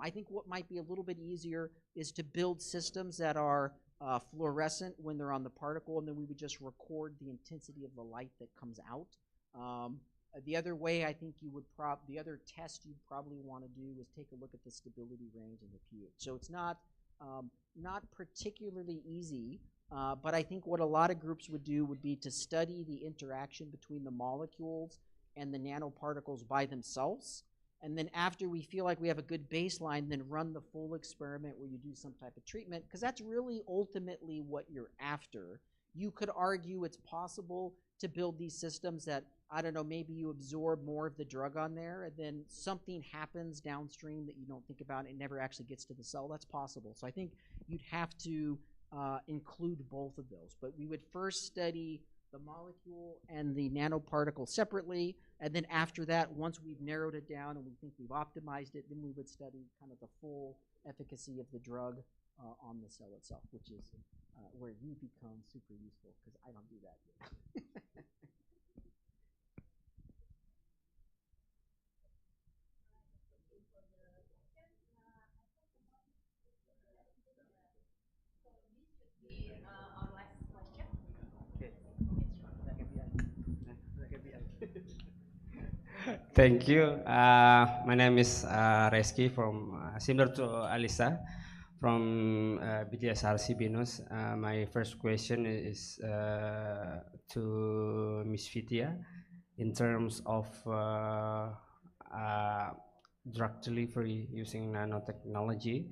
I think what might be a little bit easier is to build systems that are fluorescent when they're on the particle, and then we would just record the intensity of the light that comes out. The other way I think you would the other test you'd probably want to do is take a look at the stability range and the pH. So it's not particularly easy, but I think what a lot of groups would do would be to study the interaction between the molecules and the nanoparticles by themselves. And then after we feel like we have a good baseline, then run the full experiment where you do some type of treatment, because that's really ultimately what you're after. You could argue it's possible to build these systems that, I don't know, maybe you absorb more of the drug on there, and then something happens downstream that you don't think about, and it never actually gets to the cell. That's possible. So I think you'd have to include both of those. But we would first study the molecule and the nanoparticle separately, and then after that, once we've narrowed it down and we think we've optimized it, then we would study kind of the full efficacy of the drug on the cell itself, which is where you become super useful, because I don't do that yet. Thank you. My name is Resmi from, similar to Alisa, from BTSRC Binus. My first question is to Miss Vidya in terms of drug delivery using nanotechnology.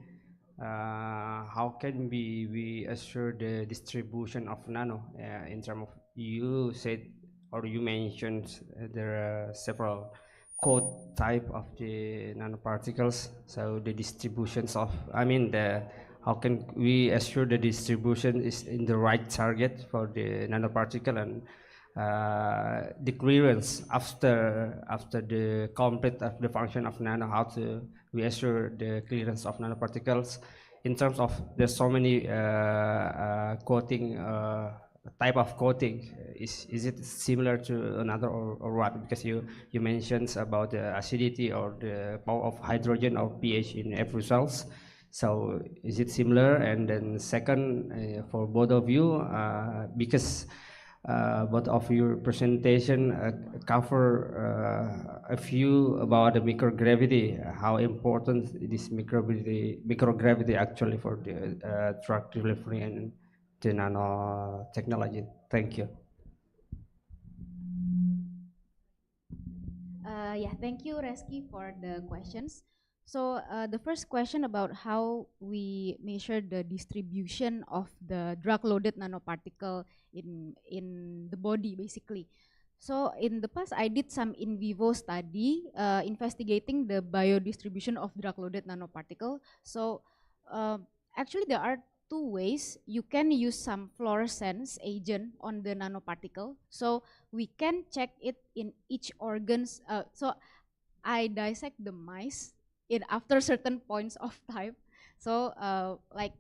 How can we assure the distribution of nano in terms of, you said or you mentioned there are several code type of the nanoparticles, so the distributions of, how can we assure the distribution is in the right target for the nanoparticle, and the clearance after the complete of the function of nano, how to we assure the clearance of nanoparticles in terms of there's so many coating type of coating. Is it similar to another or what? Because you mentioned about the acidity or the power of hydrogen or pH in every cells. So is it similar? And then second, for both of you, because both of your presentation cover a few about the microgravity, how important this microgravity actually for the drug delivery and the nanotechnology. Thank you. Yeah, thank you, Reski, for the questions. So the first question about how we measure the distribution of the drug-loaded nanoparticle in the body, basically. So in the past, I did some in vivo study investigating the biodistribution of drug-loaded nanoparticle. So actually, there are two ways. You can use some fluorescence agent on the nanoparticle. So we can check it in each organs. So I dissect the mice in after certain points of time. So like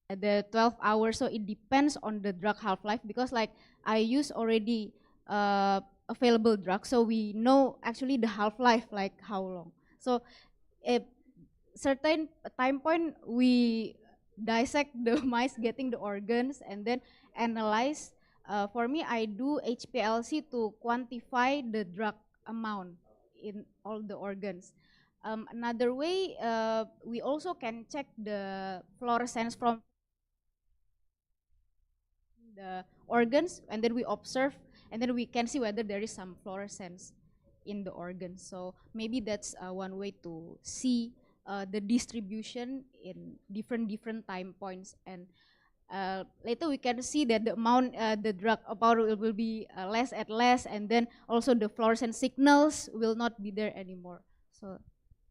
the 12 hours, so it depends on the drug half-life, because like I use already available drug, so we know actually the half-life, like how long. So a certain time point we dissect the mice getting the organs and then analyze. For me, I do HPLC to quantify the drug amount in all the organs. Another way, we also can check the fluorescence from the organs, and then we observe, and then we can see whether there is some fluorescence in the organs. So maybe that's one way to see the distribution in different time points, and later we can see that the amount, the drug amount will be less and less, and then also the fluorescent signals will not be there anymore. So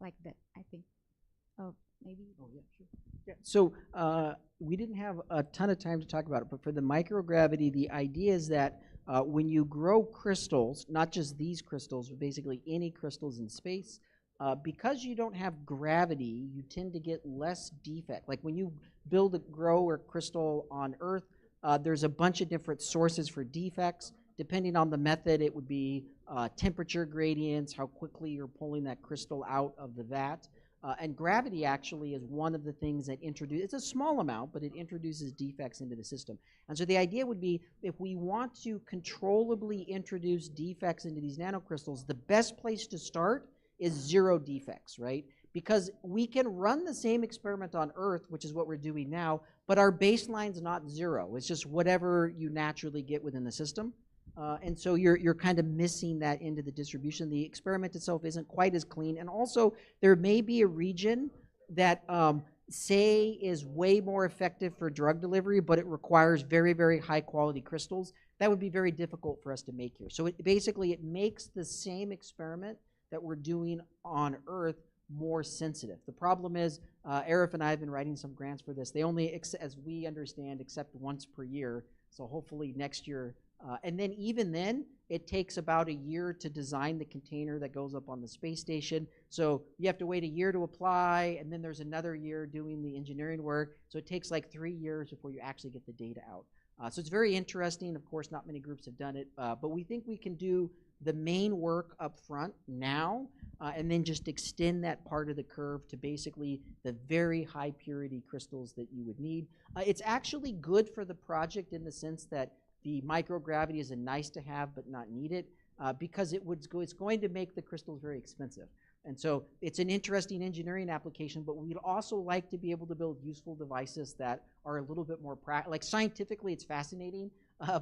like that, I think. Maybe. Oh yeah, sure. Yeah. So we didn't have a ton of time to talk about it, but for the microgravity, the idea is that when you grow crystals, not just these crystals, but basically any crystals in space, because you don't have gravity, you tend to get less defect. Like when you grow a crystal on Earth, there's a bunch of different sources for defects. Depending on the method, it would be temperature gradients, how quickly you're pulling that crystal out of the vat. And gravity actually is one of the things that it's a small amount, but it introduces defects into the system. And so the idea would be, if we want to controllably introduce defects into these nanocrystals, the best place to start is 0 defects, right? Because we can run the same experiment on Earth, which is what we're doing now, but our baseline's not 0. It's just whatever you naturally get within the system. And so you're kind of missing that into the distribution. The experiment itself isn't quite as clean. And also, there may be a region that, say, is way more effective for drug delivery, but it requires very, very high quality crystals. That would be very difficult for us to make here. So it makes the same experiment that we're doing on Earth more sensitive. The problem is, Arif and I have been writing some grants for this. They only, as we understand, accept once per year. So hopefully next year. And then even then, it takes about a year to design the container that goes up on the space station. So you have to wait a year to apply, and then there's another year doing the engineering work. So it takes like 3 years before you actually get the data out. So it's very interesting. Of course, not many groups have done it, but we think we can do the main work up front now, and then just extend that part of the curve to basically the very high purity crystals that you would need. It's actually good for the project in the sense that the microgravity is a nice to have but not needed, because it's going to make the crystals very expensive. And so it's an interesting engineering application, but we'd also like to be able to build useful devices that are a little bit more like scientifically it's fascinating,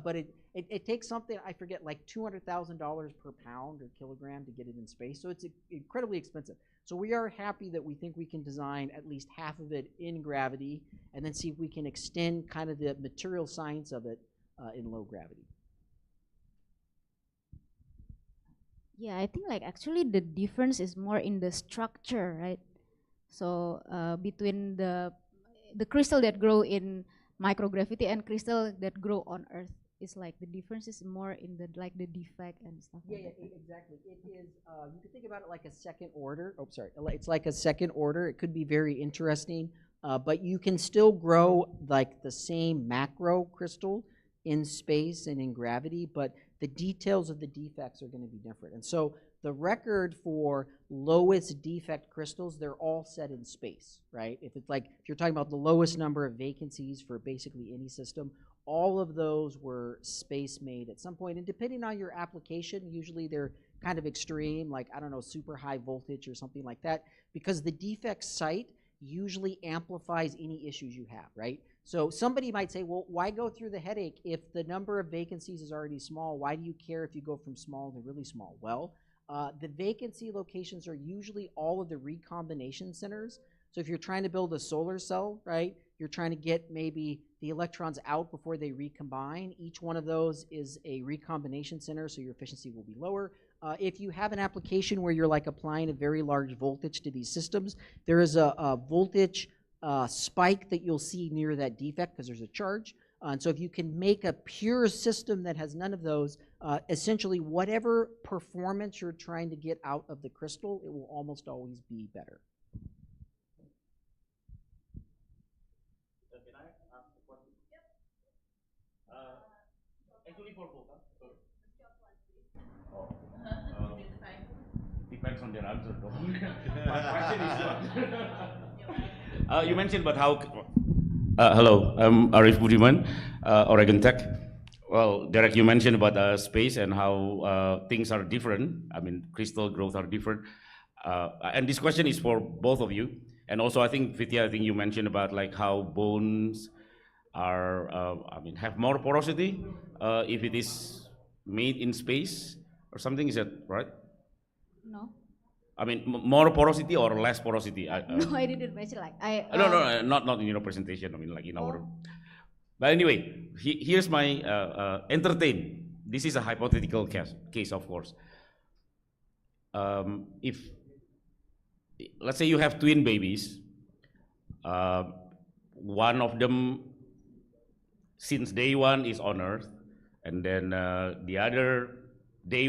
but it takes something, I forget, like $200,000 per pound or kilogram to get it in space. So it's incredibly expensive. So we are happy that we think we can design at least half of it in gravity, and then see if we can extend kind of the material science of it in low gravity. Yeah, I think like actually the difference is more in the structure, right? So between the crystal that grow in microgravity and crystal that grow on Earth, is like the difference is more in the the defect and stuff. Yeah, exactly. It is. You can think about it like a second order. Oh, sorry. It's like a second order. It could be very interesting, but you can still grow like the same macro crystal in space and in gravity, but the details of the defects are going to be different. And so the record for lowest defect crystals, they're all set in space, right? If you're talking about the lowest number of vacancies for basically any system, all of those were space made at some point. And depending on your application, usually they're kind of extreme, like, I don't know, super high voltage or something like that, because the defect site usually amplifies any issues you have, right? So somebody might say, well, why go through the headache if the number of vacancies is already small? Why do you care if you go from small to really small? Well, the vacancy locations are usually all of the recombination centers. So if you're trying to build a solar cell, right, you're trying to get maybe the electrons out before they recombine. Each one of those is a recombination center, so your efficiency will be lower. If you have an application where you're like applying a very large voltage to these systems, there is a voltage spike that you'll see near that defect because there's a charge. And so if you can make a pure system that has none of those, essentially whatever performance you're trying to get out of the crystal, it will almost always be better. Can I ask a question? Actually for both. Depends on their answer though. My question is you mentioned about how Hello, I'm Arif Budiman, Oregon Tech. Well, Derek, you mentioned about space and how things are different. I mean, crystal growth are different. And this question is for both of you. And also, I think, Vidya, I think you mentioned about like how bones are, have more porosity if it is made in space or something. Is that right? No. I mean, more porosity or less porosity? No, I didn't mention like I. No, not in your presentation. I mean, like in our. But anyway, here's my entertain. This is a hypothetical case, of course. If let's say you have twin babies, one of them since day one is on Earth, and then the other day,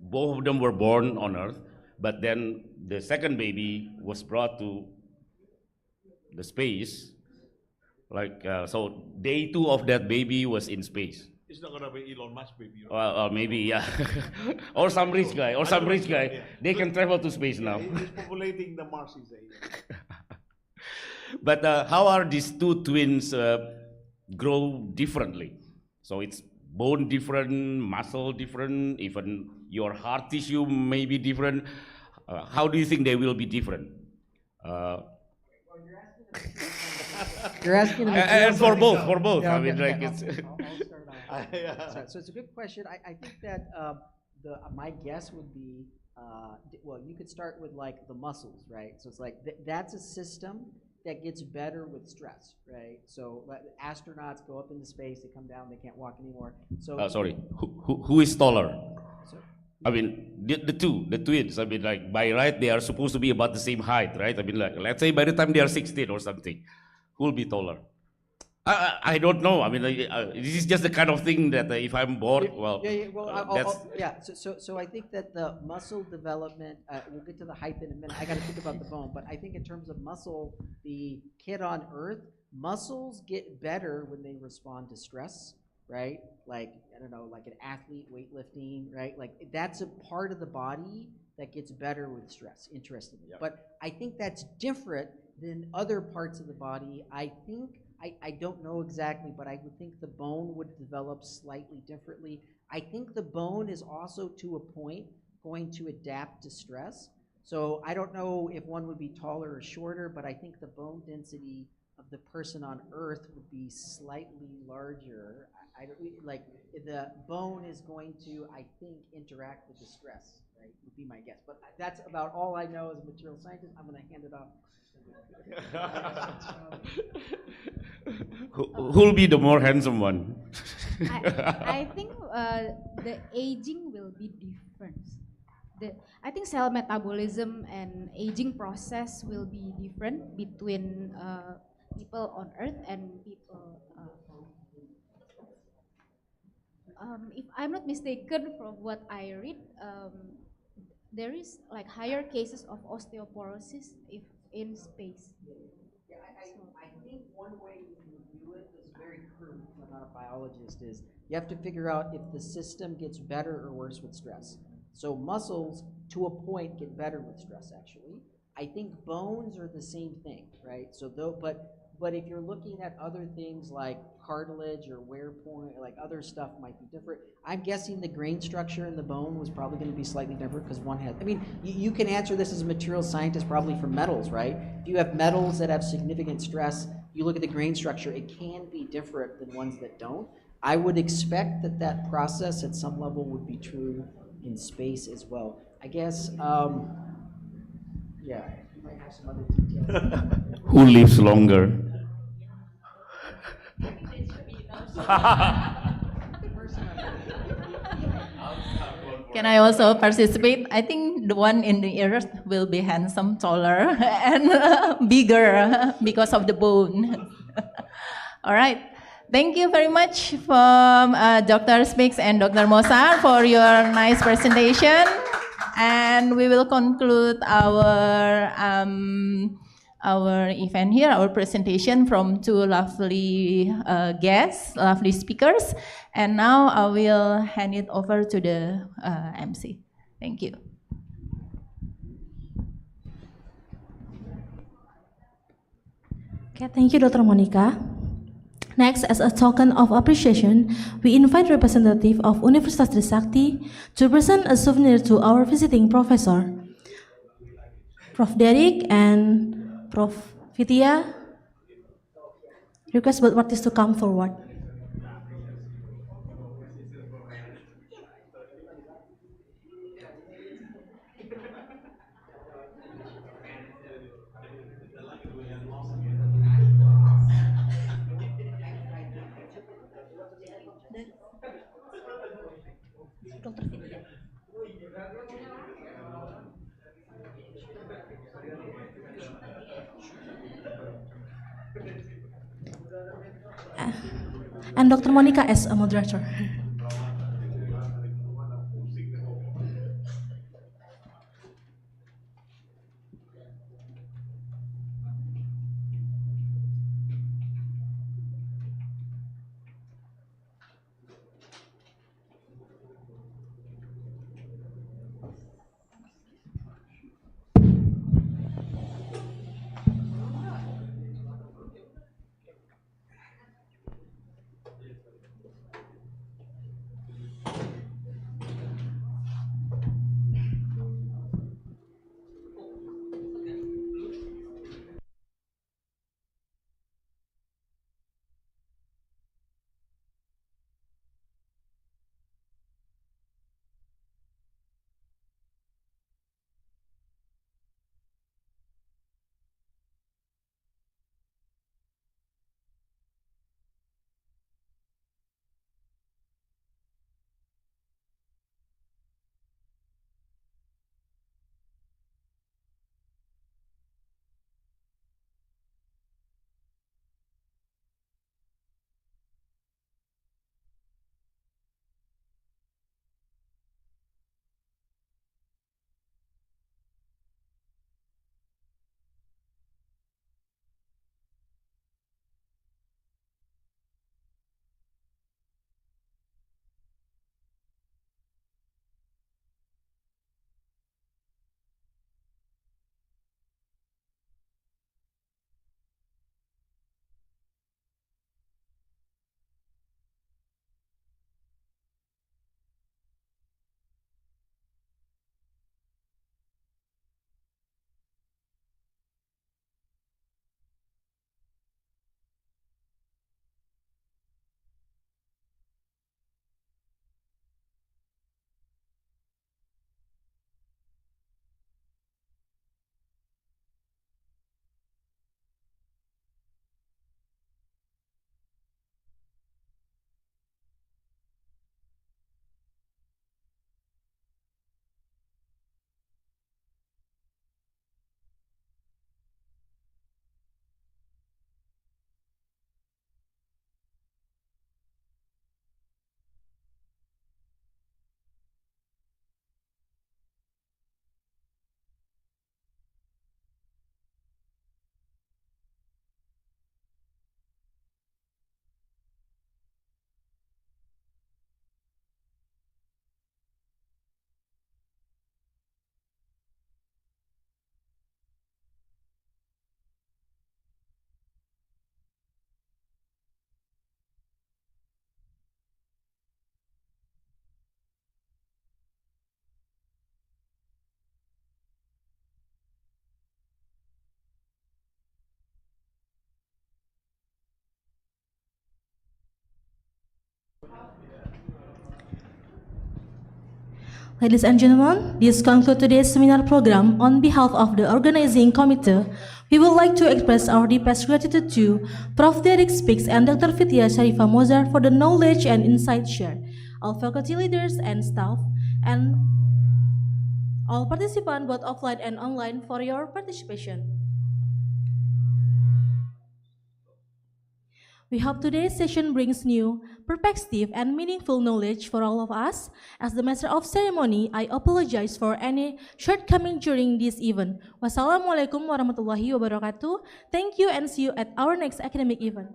both of them were born on Earth, but then the second baby was brought to the space. Like so, day two of that baby was in space. It's not gonna be Elon Musk baby. Right? Well, maybe yeah, or some rich guy, Yeah. They can travel to space now. He's populating the Mars, he say. But how are these two twins grow differently? So it's bone different, muscle different, even your heart tissue may be different. How do you think they will be different? You're asking and for both. Yeah, I mean, okay, like okay, it's. I'll start off. So it's a good question. I think that my guess would be, well, you could start with like the muscles, right? So it's like that's a system that gets better with stress, right? So astronauts go up into space, they come down, they can't walk anymore. So Sorry, who is taller? Sorry? I mean, the twins. I mean, like by right, they are supposed to be about the same height, right? I mean, like let's say by the time they are 16 or something, who will be taller? I don't know. I mean, this is just the kind of thing that if I'm bored, well, So I think that the muscle development. We'll get to the height in a minute. I got to think about the bone, but I think in terms of muscle, the kid on Earth, muscles get better when they respond to stress, right? Like I don't know, like an athlete weightlifting, right? Like that's a part of the body that gets better with stress. Interestingly, but I think that's different than other parts of the body. I don't know exactly, but I would think the bone would develop slightly differently. I think the bone is also to a point going to adapt to stress. So I don't know if one would be taller or shorter, but I think the bone density of the person on Earth would be slightly larger. I don't like the bone is going to, I think, interact with the stress, right? Would be my guess. But that's about all I know as a material scientist. I'm going to hand it off. Who'll be the more handsome one? I think the aging will be different. I think cell metabolism and aging process will be different between people on Earth and people. If I'm not mistaken, from what I read, there is like higher cases of osteoporosis if in space. Yeah, I think one way you can do it is very crude. I'm not a biologist. Is you have to figure out if the system gets better or worse with stress. So muscles, to a point, get better with stress. Actually, I think bones are the same thing, right? So though, but if you're looking at other things like cartilage or wear point, like other stuff might be different. I'm guessing the grain structure in the bone was probably going to be slightly different because one has, I mean, you can answer this as a material scientist probably for metals, right? If you have metals that have significant stress, you look at the grain structure, it can be different than ones that don't. I would expect that that process at some level would be true in space as well. I guess, yeah, you might have some other details. Who lives longer? Can I also participate? I think the one in the earth will be handsome, taller, and bigger because of the bone. All right. Thank you very much from Dr. Speaks and Dr. Mozart for your nice presentation. And we will conclude our event here, our presentation from two lovely guests, lovely speakers. And now I will hand it over to the MC. Thank you. Okay, thank you, Dr. Monica. Next, as a token of appreciation, we invite representative of Universitas Trisakti to present a souvenir to our visiting professor, Prof. Derek and Prof. Vidya. Request both parties to come forward. Dr. Vidya. And Dr. Monica as a moderator. Ladies and gentlemen, this concludes today's seminar program. On behalf of the organizing committee, we would like to express our deepest gratitude to Prof. Derek Speaks and Dr. Vidya Sharifah Mozar for the knowledge and insight shared, all faculty leaders and staff, and all participants both offline and online for your participation. We hope today's session brings new perspective and meaningful knowledge for all of us. As the master of ceremony, I apologize for any shortcoming during this event. Wassalamualaikum warahmatullahi wabarakatuh. Thank you and see you at our next academic event.